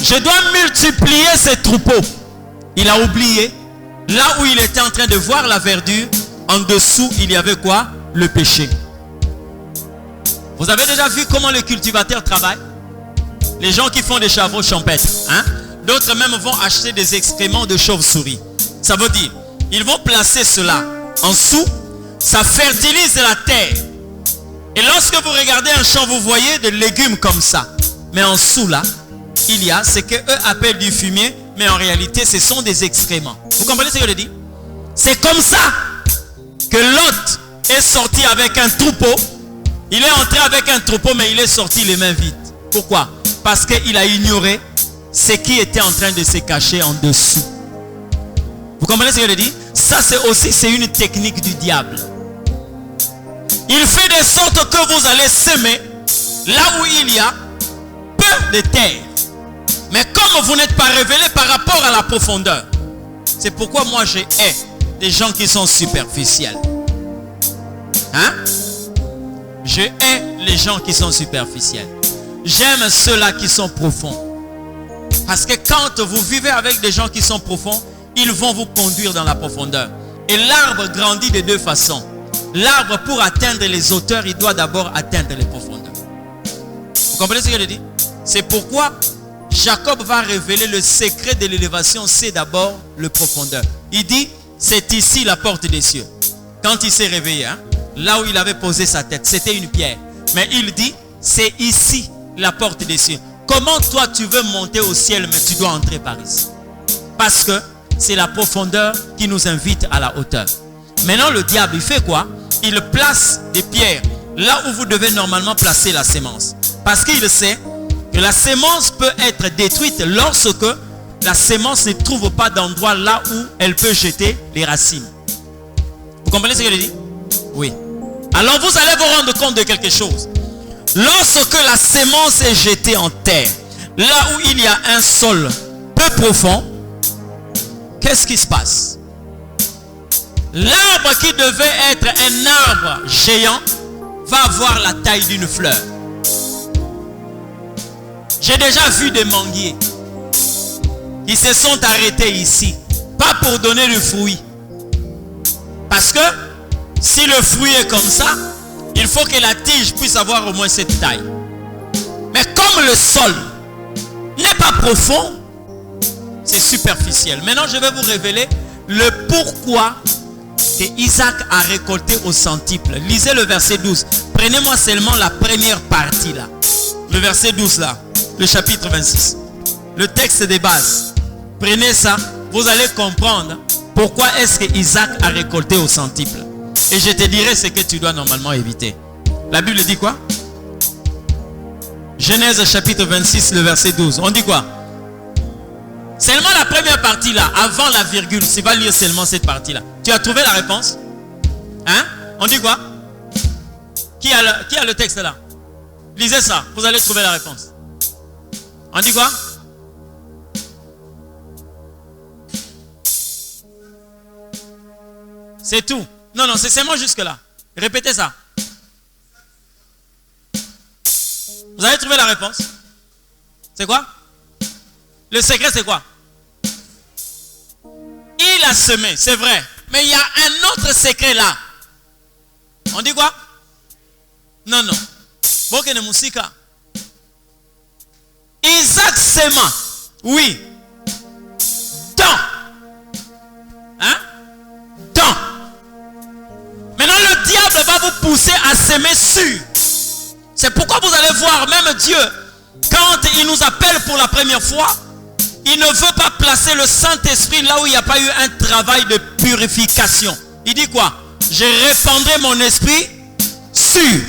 je dois multiplier ces troupeaux. Il a oublié là où il était en train de voir la verdure, en dessous il y avait quoi? Le péché. Vous avez déjà vu comment les cultivateurs travaillent? Les gens qui font des chevaux champêtres, hein? D'autres même vont acheter des excréments de chauve-souris. Ça veut dire, ils vont placer cela en dessous, ça fertilise la terre. Et lorsque vous regardez un champ, vous voyez des légumes comme ça. Mais en dessous là, il y a ce qu'eux appellent du fumier, mais en réalité ce sont des excréments. Vous comprenez ce que je dis? C'est comme ça que Lot est sorti avec un troupeau. Il est entré avec un troupeau, mais il est sorti les mains vides. Pourquoi? Parce qu'il a ignoré ce qui était en train de se cacher en dessous. Vous comprenez ce que je dis? Ça c'est une technique du diable. Il fait de sorte que vous allez semer là où il y a peu de terre. Mais comme vous n'êtes pas révélé par rapport à la profondeur, c'est pourquoi moi je hais des gens qui sont superficiels. Hein? Je hais les gens qui sont superficiels. J'aime ceux-là qui sont profonds. Parce que quand vous vivez avec des gens qui sont profonds, ils vont vous conduire dans la profondeur. Et l'arbre grandit de deux façons. L'arbre, pour atteindre les hauteurs, il doit d'abord atteindre les profondeurs. Vous comprenez ce que je dis? C'est pourquoi Jacob va révéler le secret de l'élévation, c'est d'abord le profondeur. Il dit, c'est ici la porte des cieux. Quand il s'est réveillé, là où il avait posé sa tête, c'était une pierre. Mais il dit, c'est ici la porte des cieux. Comment toi tu veux monter au ciel, mais tu dois entrer par ici? Parce que c'est la profondeur qui nous invite à la hauteur. Maintenant le diable, il fait quoi? Il place des pierres là où vous devez normalement placer la sémence. Parce qu'il sait que la sémence peut être détruite lorsque la sémence ne trouve pas d'endroit là où elle peut jeter les racines. Vous comprenez ce que je dis? Oui. Alors vous allez vous rendre compte de quelque chose. Lorsque la sémence est jetée en terre, là où il y a un sol peu profond, qu'est-ce qui se passe? L'arbre qui devait être un arbre géant va avoir la taille d'une fleur. J'ai déjà vu des manguiers qui se sont arrêtés ici, pas pour donner le fruit. Parce que si le fruit est comme ça, il faut que la tige puisse avoir au moins cette taille. Mais comme le sol n'est pas profond, c'est superficiel. Maintenant, je vais vous révéler le pourquoi que Isaac a récolté au centuple. Lisez le verset 12. Prenez-moi seulement la première partie là. Le verset 12 là. Le chapitre 26. Le texte de base. Prenez ça. Vous allez comprendre pourquoi est-ce que Isaac a récolté au centuple. Et je te dirai ce que tu dois normalement éviter. La Bible dit quoi? Genèse chapitre 26, le verset 12. On dit quoi? Seulement la première partie là, avant la virgule. Tu vas lire seulement cette partie là. Tu as trouvé la réponse? Hein? On dit quoi? Qui a le texte là? Lisez ça, vous allez trouver la réponse. On dit quoi? C'est tout. Non, c'est seulement jusque là. Répétez ça. Vous avez trouvé la réponse? C'est quoi? Le secret c'est quoi? Il a semé, c'est vrai. Mais il y a un autre secret là. On dit quoi? Non. Bokene Musika. Isaac sema. Oui. Dans. Maintenant le diable va vous pousser à semer sur. C'est pourquoi vous allez voir même Dieu, quand il nous appelle pour la première fois, il ne veut pas placer le Saint-Esprit là où il n'y a pas eu un travail de purification. Il dit quoi? Je répandrai mon esprit sûr.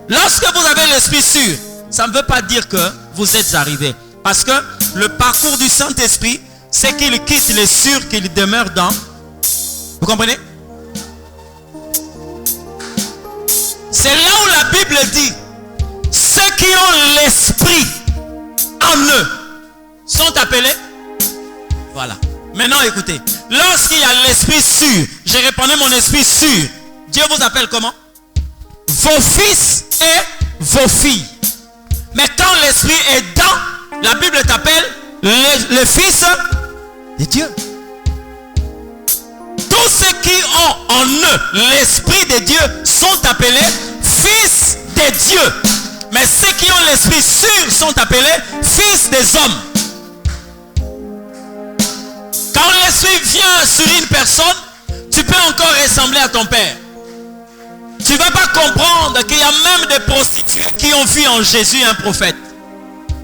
Lorsque vous avez l'esprit sûr, ça ne veut pas dire que vous êtes arrivé. Parce que le parcours du Saint-Esprit, c'est qu'il quitte les sûrs, qu'il demeure dans. Vous comprenez? C'est là où la Bible dit, ceux qui ont l'esprit en eux sont appelés. Voilà. Maintenant écoutez, lorsqu'il y a l'esprit sûr, j'ai répandu mon esprit sûr, Dieu vous appelle comment? Vos fils et vos filles. Mais quand l'esprit est dans, la Bible t'appelle les fils de Dieu. Tous ceux qui ont en eux l'esprit de Dieu sont appelés fils de Dieu. Mais ceux qui ont l'esprit sûr sont appelés fils des hommes. Quand l'esprit vient sur une personne, tu peux encore ressembler à ton père. Tu ne vas pas comprendre qu'il y a même des prostituées qui ont vu en Jésus un prophète.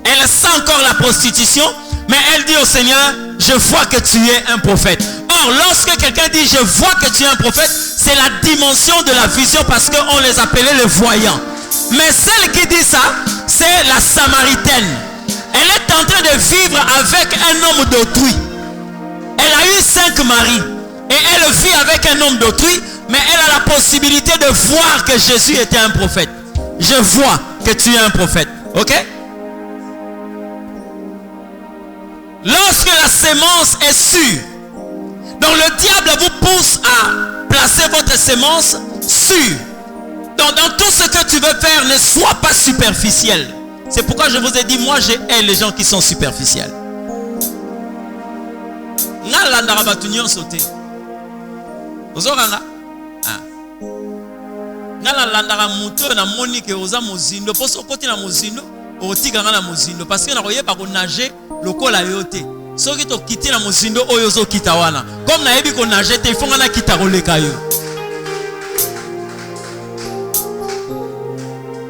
Elle sent encore la prostitution, mais elle dit au Seigneur, je vois que tu es un prophète. Or, lorsque quelqu'un dit, je vois que tu es un prophète, c'est la dimension de la vision parce qu'on les appelait les voyants. Mais celle qui dit ça, c'est la Samaritaine. Elle est en train de vivre avec un homme d'autrui. Elle a eu 5 maris. Et elle vit avec un homme d'autrui. Mais elle a la possibilité de voir que Jésus était un prophète. Je vois que tu es un prophète. Ok? Lorsque la sémence est sûre, donc le diable vous pousse à placer votre sémence sûre. Donc dans tout ce que tu veux faire, ne sois pas superficiel. C'est pourquoi je vous ai dit, moi je hais les gens qui sont superficiels. Nga landaka batu nyonso te. Ozokanga? Nga landaka muto na moni ke oza mozindo. Poso koti na mozindo, otika nga na mozindo. Parce que na koyeba ko nager lokola yo te. Soki to kiti na mozindo oyo zo kita wana. Comme na yebi ko nager te, il faut nga na kita koleka yo.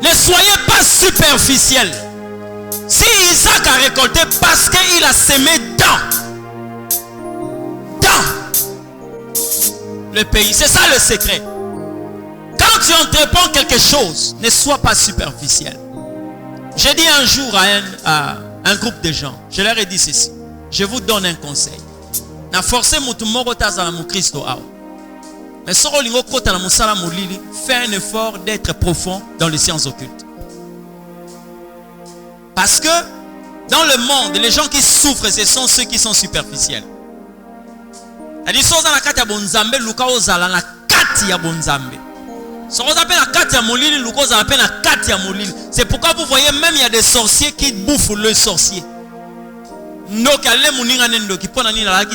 Ne soyez pas superficiels. Si Isaac a récolté parce qu'il a semé dans le pays, c'est ça le secret. Quand tu entreprends quelque chose, ne sois pas superficiel. J'ai dit un jour à un groupe de gens, je leur ai dit ceci. Je vous donne un conseil. Na forcé mutumoko tazala mu Kristo awa. Mais soro lingo kota na musala molili, fais un effort d'être profond dans les sciences occultes. Parce que dans le monde, les gens qui souffrent, ce sont ceux qui sont superficiels. C'est pourquoi vous voyez même il y a des sorciers qui bouffent le sorcier.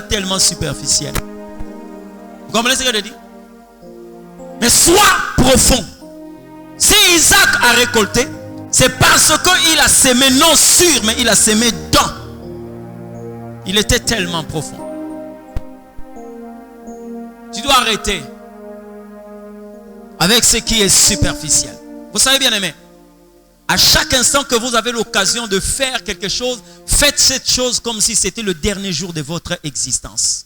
Tellement superficiel. Vous comprenez ce que je dis? Mais sois profond. Si Isaac a récolté, c'est parce qu'il a semé non sûr, mais il a semé dans. Il était tellement profond. Tu dois arrêter avec ce qui est superficiel. Vous savez bien aimé, à chaque instant que vous avez l'occasion de faire quelque chose, faites cette chose comme si c'était le dernier jour de votre existence.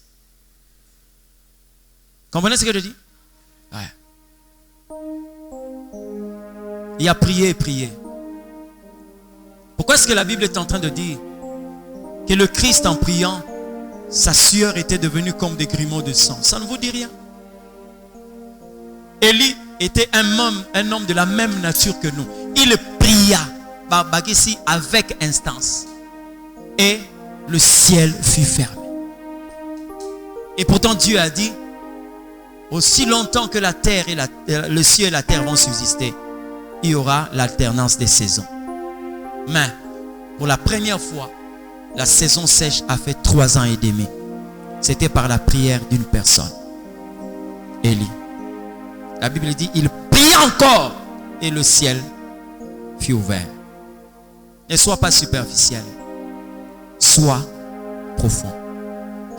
Comprenez ce que je dis? Ouais. Il y a prié et prié. Pourquoi est-ce que la Bible est en train de dire que le Christ en priant, sa sueur était devenue comme des grumeaux de sang? Ça ne vous dit rien? Élie était un homme de la même nature que nous. Il pria avec instance. Et le ciel fut fermé. Et pourtant Dieu a dit, aussi longtemps que la terre et le ciel et la terre vont subsister, il y aura l'alternance des saisons. Mais pour la première fois, la saison sèche a fait 3 ans et demi. C'était par la prière d'une personne, Élie. La Bible dit, il prie encore et le ciel fut ouvert. Ne sois pas superficiel, sois profond.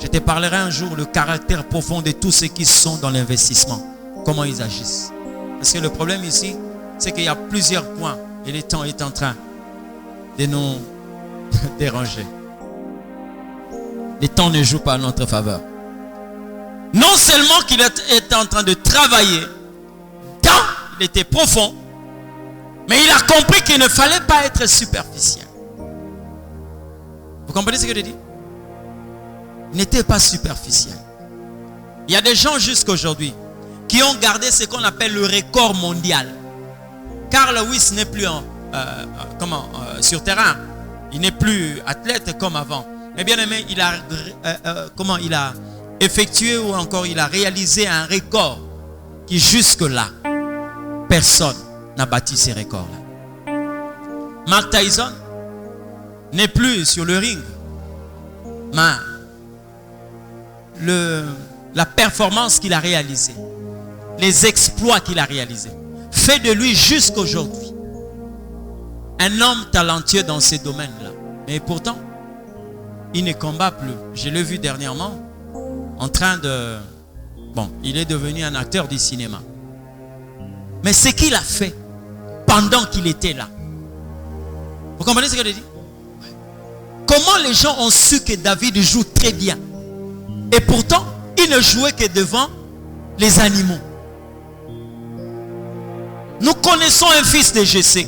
Je te parlerai un jour le caractère profond de tous ceux qui sont dans l'investissement, comment ils agissent. Parce que le problème ici, c'est qu'il y a plusieurs points et le temps est en train de nous déranger. Le temps ne joue pas à notre faveur. Non seulement qu'il était en train de travailler, il était profond, mais il a compris qu'il ne fallait pas être superficiel. Vous comprenez ce que je dis? Il n'était pas superficiel. Il y a des gens jusqu'aujourd'hui qui ont gardé ce qu'on appelle le record mondial. Carl Lewis n'est plus sur terrain. Il n'est plus athlète comme avant. Mais bien aimé, il a effectué ou encore il a réalisé un record qui jusque-là, personne n'a battu ces records-là. Mike Tyson n'est plus sur le ring. Mais la performance qu'il a réalisée, les exploits qu'il a réalisés, fait de lui jusqu'aujourd'hui un homme talentueux dans ces domaines-là. Mais pourtant, il ne combat plus. Je l'ai vu dernièrement en train de... Bon, il est devenu un acteur du cinéma. Mais ce qu'il a fait pendant qu'il était là. Vous comprenez ce que je dis? Comment les gens ont su que David joue très bien? Et pourtant, il ne jouait que devant les animaux. Nous connaissons un fils de Jessé.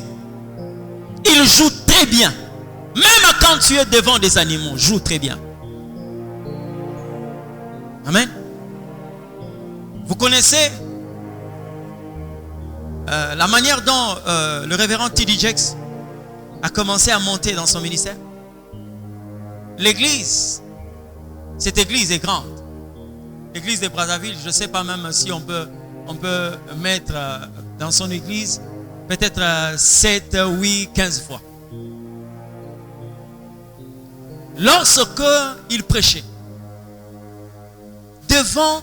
Il joue très bien. Même quand tu es devant des animaux, joue très bien. Amen. Vous connaissez la manière dont le révérend T.D. Jakes a commencé à monter dans son ministère? L'église, cette église est grande. L'église de Brazzaville, je ne sais pas même si on peut mettre dans son église peut-être 7, 8, 15 fois. Lorsque il prêchait, devant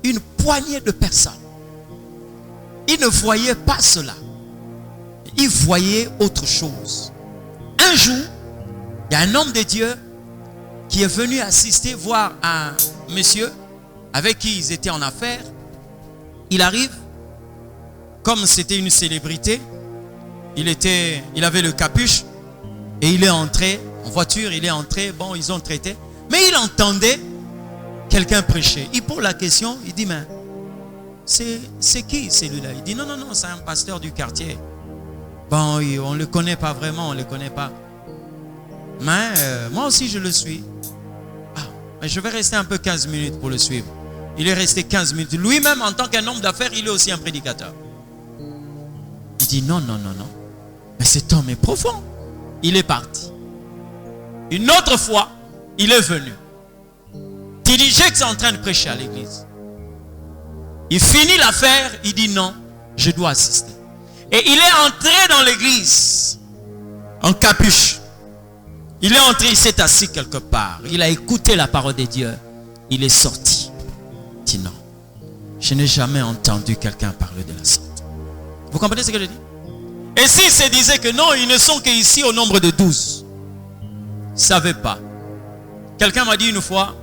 une poignée de personnes. Il ne voyait pas cela. Il voyait autre chose. Un jour, il y a un homme de Dieu qui est venu assister, voir un monsieur avec qui ils étaient en affaires. Il arrive, comme c'était une célébrité, il avait le capuche et il est entré en voiture, bon, ils ont traité. Mais il entendait quelqu'un prêcher. Il pose la question, il dit, mais c'est qui celui-là? Il dit, non, c'est un pasteur du quartier. Bon, on ne le connaît pas vraiment, on ne le connaît pas. Mais moi aussi je le suis. Mais je vais rester un peu 15 minutes pour le suivre. Il est resté 15 minutes. Lui-même, en tant qu'un homme d'affaires, il est aussi un prédicateur. Il dit, non. Mais cet homme est profond. Il est parti. Une autre fois, il est venu. T.D. Jakes est en train de prêcher à l'église. Il finit l'affaire, il dit non, je dois assister. Et il est entré dans l'église en capuche. Il est entré, il s'est assis quelque part. Il a écouté la parole de Dieu. Il est sorti. Il dit non, je n'ai jamais entendu quelqu'un parler de la sorte. Vous comprenez ce que je dis? Et s'il se disait que non, ils ne sont qu'ici au nombre de 12. Il ne savait pas. Quelqu'un m'a dit une fois,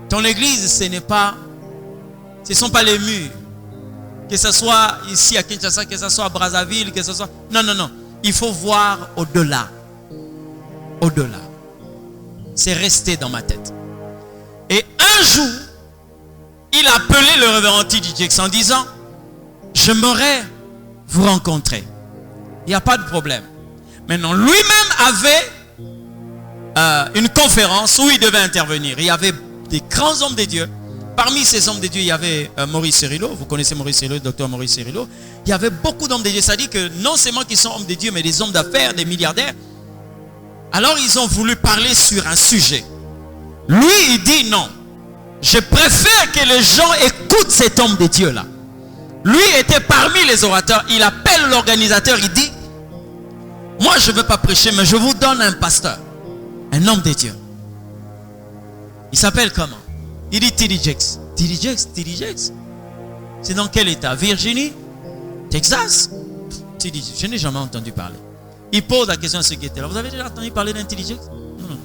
ton église, ce ne sont pas les murs. Que ce soit ici à Kinshasa, que ce soit à Brazzaville, que ce soit... Non. Il faut voir au-delà. Au-delà. C'est resté dans ma tête. Et un jour, il a appelé le révérend T.D. Jakes en disant, j'aimerais vous rencontrer. Il n'y a pas de problème. Maintenant, lui-même avait une conférence où il devait intervenir. Il y avait des grands hommes de Dieu. Parmi ces hommes de Dieu, il y avait Maurice Cerullo. Vous connaissez Maurice Cerullo, le docteur Maurice Cerullo. Il y avait beaucoup d'hommes de Dieu. Ça dit que non seulement qu'ils sont hommes de Dieu, mais des hommes d'affaires, des milliardaires. Alors, ils ont voulu parler sur un sujet. Lui, il dit non. Je préfère que les gens écoutent cet homme de Dieu-là. Lui était parmi les orateurs. Il appelle l'organisateur. Il dit, moi, je ne veux pas prêcher, mais je vous donne un pasteur. Un homme de Dieu. Il s'appelle comment? Il dit T.D. Jakes. T.D. Jakes. C'est dans quel état? Virginie? Texas? T.D. Jakes. Je n'ai jamais entendu parler. Il pose la question à ceux qui étaient là. Vous avez déjà entendu parler d'un T.D. Jakes? Non.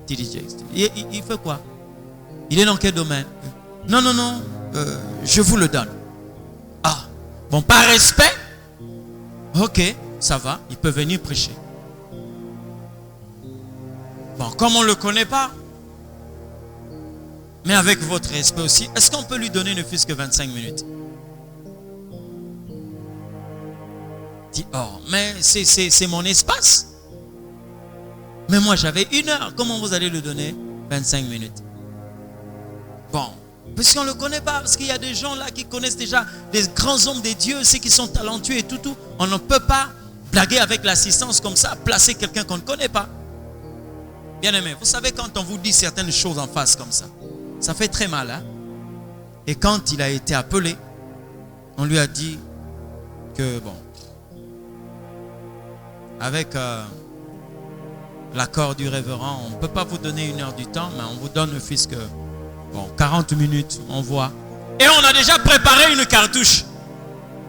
T.D. Jakes. Il fait quoi? Il est dans quel domaine? Non. Je vous le donne. Ah. Bon, par respect. Ok, ça va. Il peut venir prêcher. Bon, comme on ne le connaît pas, mais avec votre respect aussi, est-ce qu'on peut lui donner ne fût-ce que 25 minutes? Dit, oh, mais c'est mon espace. Mais moi j'avais 1 heure. Comment vous allez lui donner 25 minutes? Bon, puisqu'on ne le connaît pas, parce qu'il y a des gens là qui connaissent déjà des grands hommes de Dieu, ceux qui sont talentueux et tout. On ne peut pas blaguer avec l'assistance comme ça, placer quelqu'un qu'on ne connaît pas. Bien aimé, vous savez quand on vous dit certaines choses en face comme ça fait très mal. Hein? Et quand il a été appelé, on lui a dit que bon, avec l'accord du révérend, on ne peut pas vous donner 1 heure du temps, mais on vous donne le fils que 40 minutes, on voit. Et on a déjà préparé une cartouche.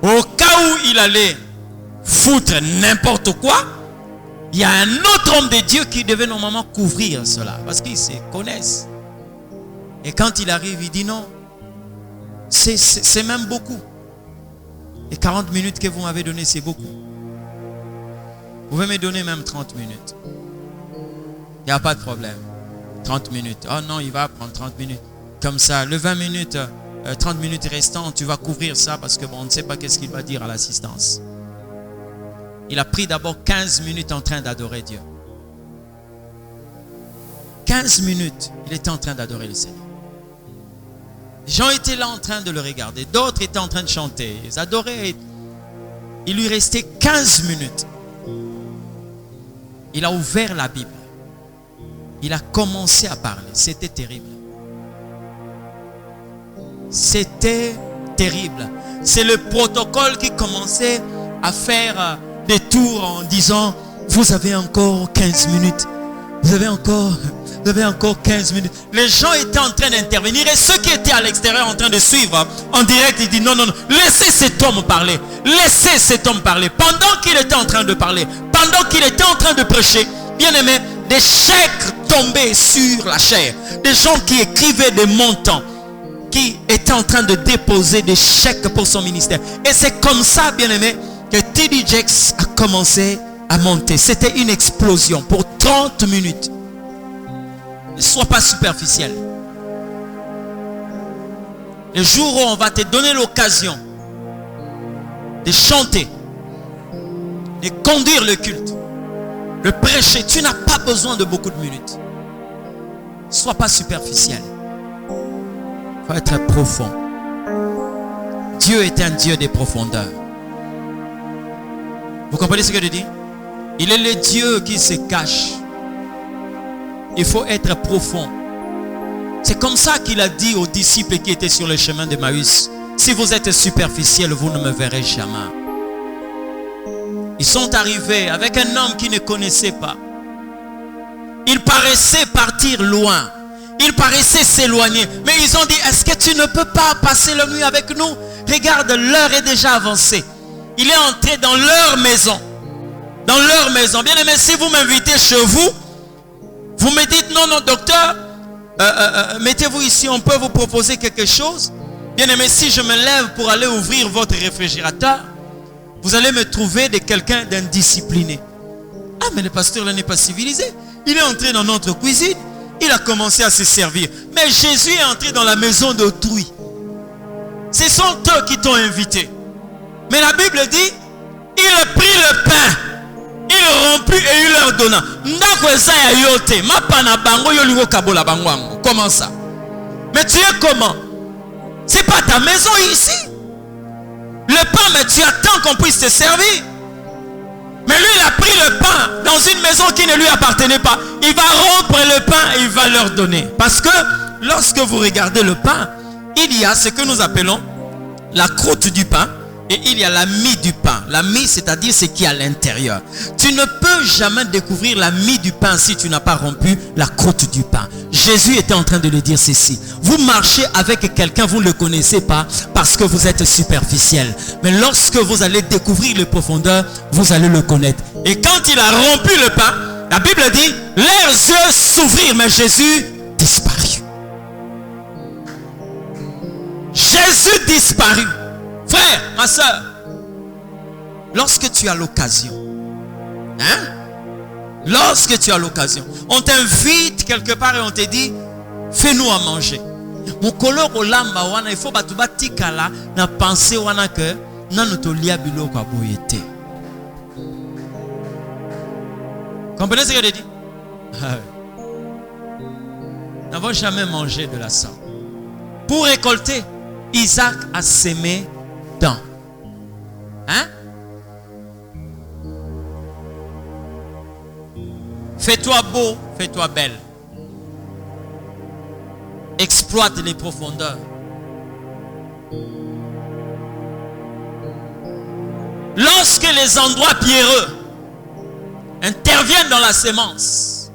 Au cas où il allait foutre n'importe quoi, il y a un autre homme de Dieu qui devait normalement couvrir cela. Parce qu'ils se connaissent. Et quand il arrive, il dit non. C'est même beaucoup. Et 40 minutes que vous m'avez donné, c'est beaucoup. Vous pouvez me donner même 30 minutes. Il n'y a pas de problème. 30 minutes. Oh non, il va prendre 30 minutes. Comme ça, le 20 minutes, 30 minutes restantes, tu vas couvrir ça parce que bon, on ne sait pas qu'est-ce qu'il va dire à l'assistance. Il a pris d'abord 15 minutes en train d'adorer Dieu. 15 minutes, il était en train d'adorer le Seigneur. Les gens étaient là en train de le regarder. D'autres étaient en train de chanter. Ils adoraient. Il lui restait 15 minutes. Il a ouvert la Bible. Il a commencé à parler. C'était terrible. C'était terrible. C'est le protocole qui commençait à faire des tours en disant, vous avez encore 15 minutes. Vous avez encore 15 minutes. Les gens étaient en train d'intervenir et ceux qui étaient à l'extérieur en train de suivre en direct, ils disent non, laissez cet homme parler. Laissez cet homme parler. Pendant qu'il était en train de parler, pendant qu'il était en train de prêcher, bien aimé, des chèques tombaient sur la chair. Des gens qui écrivaient des montants, qui étaient en train de déposer des chèques pour son ministère. Et c'est comme ça, bien aimé, que TD Jakes a commencé à monter. C'était une explosion pour 30 minutes. Ne sois pas superficiel. Le jour où on va te donner l'occasion de chanter, de conduire le culte, de prêcher, tu n'as pas besoin de beaucoup de minutes. Ne sois pas superficiel. Il faut être profond. Dieu est un Dieu des profondeurs. Vous comprenez ce que je dis? Il est le Dieu qui se cache. Il faut être profond. C'est comme ça qu'il a dit aux disciples qui étaient sur le chemin de Maüs: si vous êtes superficiel, vous ne me verrez jamais. Ils sont arrivés avec un homme qu'ils ne connaissaient pas. Il paraissait partir loin. Il paraissait s'éloigner. Mais ils ont dit: est-ce que tu ne peux pas passer la nuit avec nous? Regarde, l'heure est déjà avancée. Il est entré dans leur maison. Dans leur maison. Bien aimé, si vous m'invitez chez vous, vous me dites: non, docteur, mettez-vous ici, on peut vous proposer quelque chose. Bien aimé, si je me lève pour aller ouvrir votre réfrigérateur, vous allez me trouver de quelqu'un d'indiscipliné. Ah, mais le pasteur là n'est pas civilisé. Il est entré dans notre cuisine. Il a commencé à se servir. Mais Jésus est entré dans la maison d'autrui. Ce sont eux qui t'ont invité. Mais la Bible dit: il prit le pain, il rompit et il leur donna. Comment ça? Mais tu es comment? C'est pas ta maison ici. Le pain, mais tu attends qu'on puisse te servir. Mais lui, il a pris le pain dans une maison qui ne lui appartenait pas. Il va rompre le pain et il va leur donner. Parce que lorsque vous regardez le pain, il y a ce que nous appelons la croûte du pain et il y a la mie du pain. La mie, c'est-à-dire ce qui est à l'intérieur. Tu ne peux jamais découvrir la mie du pain si tu n'as pas rompu la croûte du pain. Jésus était en train de le dire ceci: vous marchez avec quelqu'un, vous ne le connaissez pas parce que vous êtes superficiel. Mais lorsque vous allez découvrir les profondeurs, vous allez le connaître. Et quand il a rompu le pain, la Bible dit: leurs yeux s'ouvrirent, mais Jésus disparut. Jésus disparut. Frère, ma soeur, lorsque tu as l'occasion, lorsque tu as l'occasion, on t'invite quelque part et on te dit: fais-nous à manger. Mon color olamba wana, il faut batuba tikala na penser wana que nanu tolia biloko aboyete. Comprenez ce que je dis? Nous n'avons jamais mangé de la sorte. Pour récolter, Isaac a semé dans. Fais-toi beau, fais-toi belle. Exploite les profondeurs. Lorsque les endroits pierreux interviennent dans la sémence,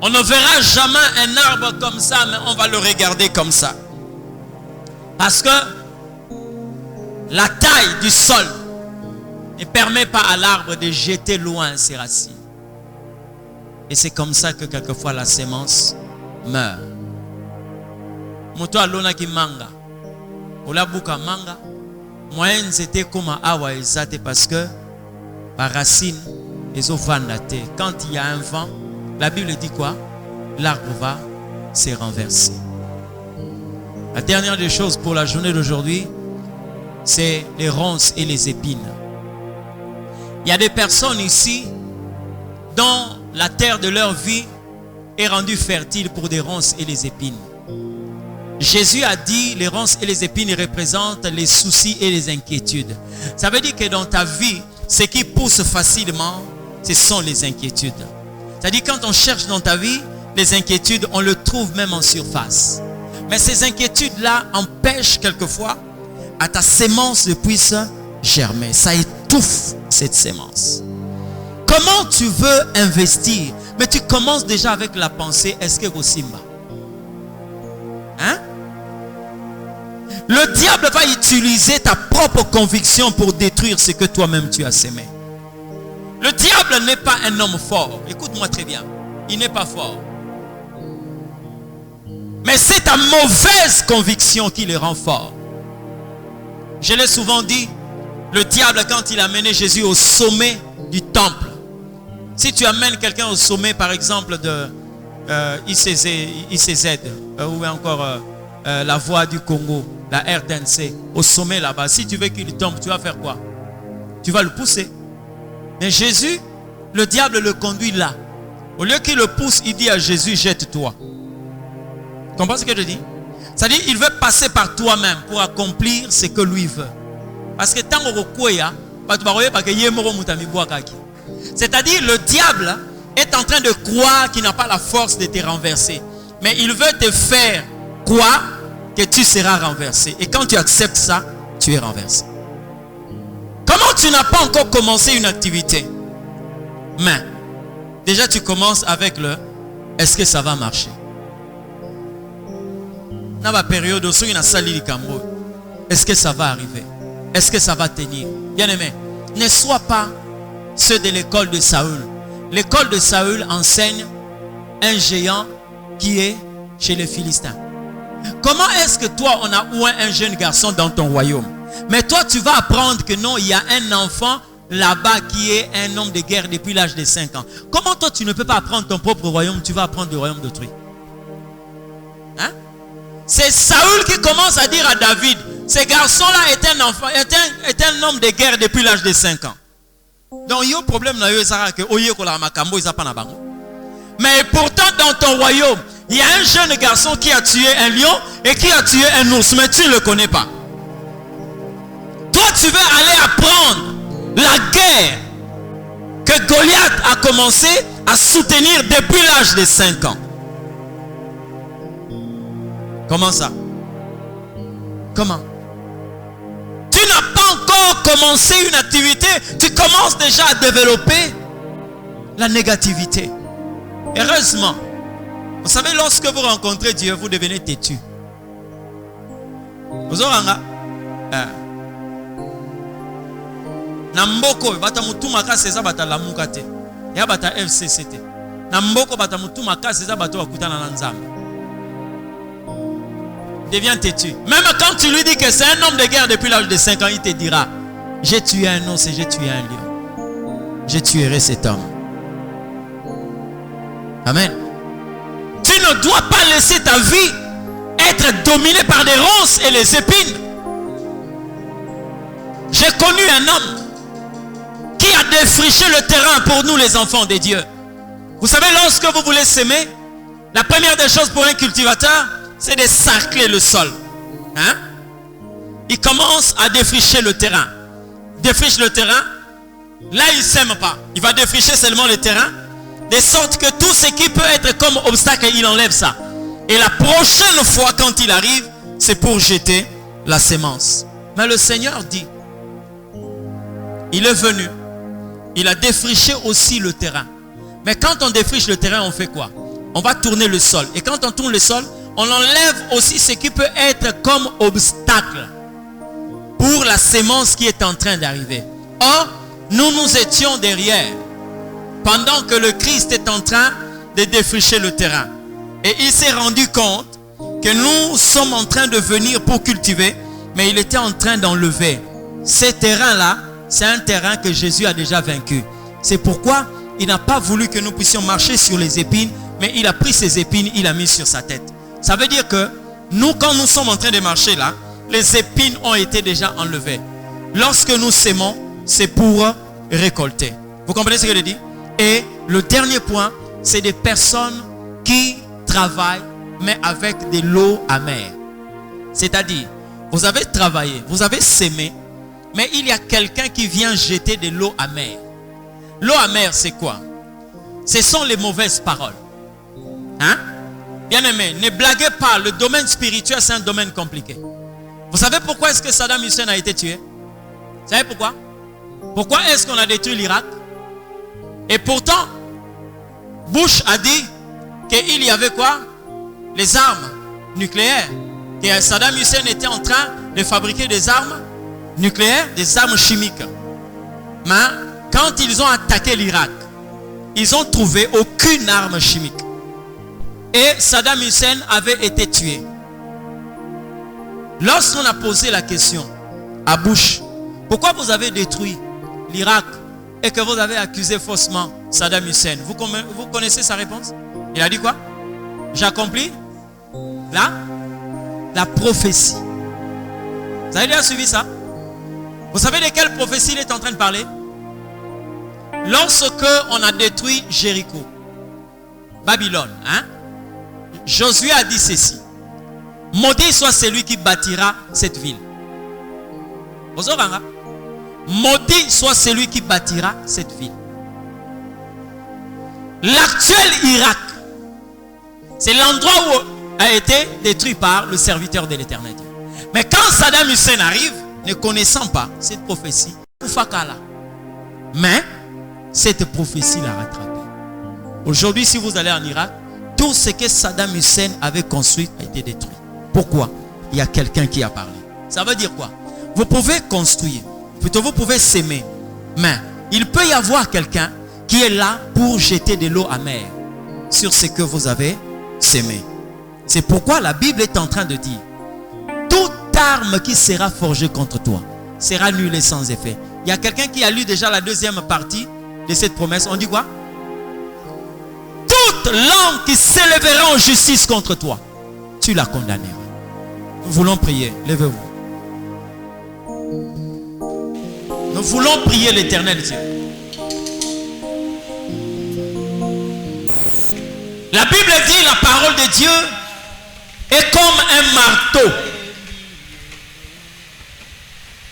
on ne verra jamais un arbre comme ça, mais on va le regarder comme ça. Parce que la taille du sol ne permet pas à l'arbre de jeter loin ses racines. Et c'est comme ça que quelquefois la sémence meurt. Moto alona ki manga. Ola buka manga. Moyen c'était comme awa ezate parce que par racine les eaux vandate. Quand il y a un vent, la Bible dit quoi? L'arbre va se renverser. La dernière des choses pour la journée d'aujourd'hui, c'est les ronces et les épines. Il y a des personnes ici dont la terre de leur vie est rendue fertile pour des ronces et les épines. Jésus a dit: les ronces et les épines représentent les soucis et les inquiétudes. Ça veut dire que dans ta vie, ce qui pousse facilement, ce sont les inquiétudes. C'est-à-dire quand on cherche dans ta vie, les inquiétudes, on le trouve même en surface. Mais ces inquiétudes-là empêchent quelquefois à ta sémence de puisse germer. Ça étouffe cette sémence. Comment tu veux investir? Mais tu commences déjà avec la pensée, est-ce que vous simba? Hein? Le diable va utiliser ta propre conviction pour détruire ce que toi-même tu as sémé. Le diable n'est pas un homme fort. Écoute-moi très bien. Il n'est pas fort. Mais c'est ta mauvaise conviction qui le rend fort. Je l'ai souvent dit, le diable, quand il a mené Jésus au sommet du temple, si tu amènes quelqu'un au sommet, par exemple, de ICZ, ou encore la voie du Congo, la RTNC, au sommet là-bas, si tu veux qu'il tombe, tu vas faire quoi? Tu vas le pousser. Mais Jésus, le diable le conduit là. Au lieu qu'il le pousse, il dit à Jésus, jette-toi. Tu comprends ce que je dis? C'est-à-dire, il veut passer par toi-même pour accomplir ce que lui veut. Parce que tant c'est-à-dire, le diable est en train de croire qu'il n'a pas la force de te renverser. Mais il veut te faire croire que tu seras renversé. Et quand tu acceptes ça, tu es renversé. Comment tu n'as pas encore commencé une activité? Mais déjà tu commences avec le est-ce que ça va marcher? Dans la période où il y a sali Cameroun, est-ce que ça va arriver? Est-ce que ça va tenir? Bien aimé, ne sois pas ceux de l'école de Saül. L'école de Saül enseigne un géant qui est chez les Philistins. Comment est-ce que toi on a oué un jeune garçon dans ton royaume? Mais toi tu vas apprendre que non, il y a un enfant là-bas qui est un homme de guerre depuis l'âge de 5 ans. Comment toi tu ne peux pas apprendre ton propre royaume, tu vas apprendre le royaume d'autrui? Hein? C'est Saül qui commence à dire à David, ce garçon-là est un enfant, est un homme de guerre depuis l'âge de 5 ans. Donc il y a un problème dans mais pourtant dans ton royaume, il y a un jeune garçon qui a tué un lion et qui a tué un ours, mais tu ne le connais pas. Toi tu veux aller apprendre la guerre que Goliath a commencé à soutenir depuis l'âge de 5 ans. Comment ça? Comment? Tu n'as pas encore commencé une activité, tu commences déjà à développer la négativité. Heureusement, vous savez, lorsque vous rencontrez Dieu, vous devenez têtu. Vous aurez Namboko bata mutuma ka seza bata lamuka te. Ya bata FCCT. Namboko bata mutuma ka seza bata wakutana na Nzambe. Deviens têtu. Même quand tu lui dis que c'est un homme de guerre depuis l'âge de 5 ans, il te dira, j'ai tué un ours et j'ai tué un lion. Je tuerai cet homme. Amen. Tu ne dois pas laisser ta vie être dominée par des ronces et les épines. J'ai connu un homme qui a défriché le terrain pour nous les enfants de Dieu. Vous savez, lorsque vous voulez s'aimer, la première des choses pour un cultivateur, c'est de sarcler le sol. Hein? Il commence à défricher le terrain. Défriche le terrain. Là, il ne sème pas. Il va défricher seulement le terrain. De sorte que tout ce qui peut être comme obstacle, il enlève ça. Et la prochaine fois, quand il arrive, c'est pour jeter la sémence. Mais le Seigneur dit, il est venu. Il a défriché aussi le terrain. Mais quand on défriche le terrain, on fait quoi? On va tourner le sol. Et quand on tourne le sol, on enlève aussi ce qui peut être comme obstacle pour la sémence qui est en train d'arriver. Or, nous étions derrière pendant que le Christ est en train de défricher le terrain. Et il s'est rendu compte que nous sommes en train de venir pour cultiver, mais il était en train d'enlever. Ce terrain-là, c'est un terrain que Jésus a déjà vaincu. C'est pourquoi il n'a pas voulu que nous puissions marcher sur les épines, mais il a pris ses épines, il a mis sur sa tête. Ça veut dire que nous, quand nous sommes en train de marcher là, les épines ont été déjà enlevées. Lorsque nous sémons, c'est pour récolter. Vous comprenez ce que je dis? Et le dernier point, c'est des personnes qui travaillent, mais avec de l'eau amère. C'est-à-dire, vous avez travaillé, vous avez sémé, mais il y a quelqu'un qui vient jeter de l'eau amère. L'eau amère, c'est quoi? Ce sont les mauvaises paroles. Hein? Bien aimé, ne blaguez pas. Le domaine spirituel, c'est un domaine compliqué. Vous savez pourquoi est-ce que Saddam Hussein a été tué? Vous savez pourquoi? Pourquoi est-ce qu'on a détruit l'Irak? Et pourtant, Bush a dit qu'il y avait quoi? Les armes nucléaires. Et Saddam Hussein était en train de fabriquer des armes nucléaires, des armes chimiques. Mais quand ils ont attaqué l'Irak, ils ont trouvé aucune arme chimique. Et Saddam Hussein avait été tué. Lorsqu'on a posé la question à Bush, pourquoi vous avez détruit l'Irak et que vous avez accusé faussement Saddam Hussein, vous connaissez sa réponse? Il a dit quoi? J'ai accompli la prophétie. Vous avez déjà suivi ça? Vous savez de quelle prophétie il est en train de parler? Lorsque on a détruit Jéricho, Babylone, Josué a dit ceci: maudit soit celui qui bâtira cette ville. Maudit soit celui qui bâtira cette ville. L'actuel Irak, c'est l'endroit où a été détruit par le serviteur de l'Éternel. Mais quand Saddam Hussein arrive, ne connaissant pas cette prophétie, mais cette prophétie l'a rattrapé. Aujourd'hui, si vous allez en Irak, tout ce que Saddam Hussein avait construit a été détruit. Pourquoi? Il y a quelqu'un qui a parlé. Ça veut dire quoi? Vous pouvez construire, plutôt vous pouvez s'aimer, mais il peut y avoir quelqu'un qui est là pour jeter de l'eau amère sur ce que vous avez sémé. C'est pourquoi la Bible est en train de dire: toute arme qui sera forgée contre toi sera nulle et sans effet. Il y a quelqu'un qui a lu déjà la deuxième partie de cette promesse. On dit quoi? Toute langue qui s'élèvera en justice contre toi, tu la condamneras. Nous voulons prier. Levez-vous. Nous voulons prier l'Éternel Dieu. La Bible dit: la parole de Dieu est comme un marteau,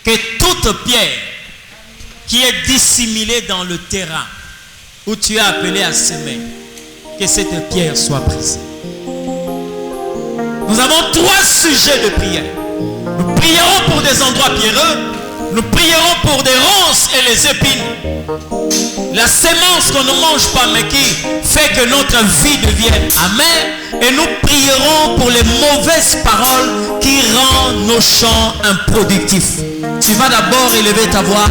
que toute pierre qui est dissimulée dans le terrain où tu es appelé à semer, que cette pierre soit brisée. Nous avons 3 sujets de prière. Nous prierons pour des endroits pierreux. Nous prierons pour des ronces et les épines. La sémence qu'on ne mange pas mais qui fait que notre vie devienne amère. Et nous prierons pour les mauvaises paroles qui rendent nos champs improductifs. Tu vas d'abord élever ta voix.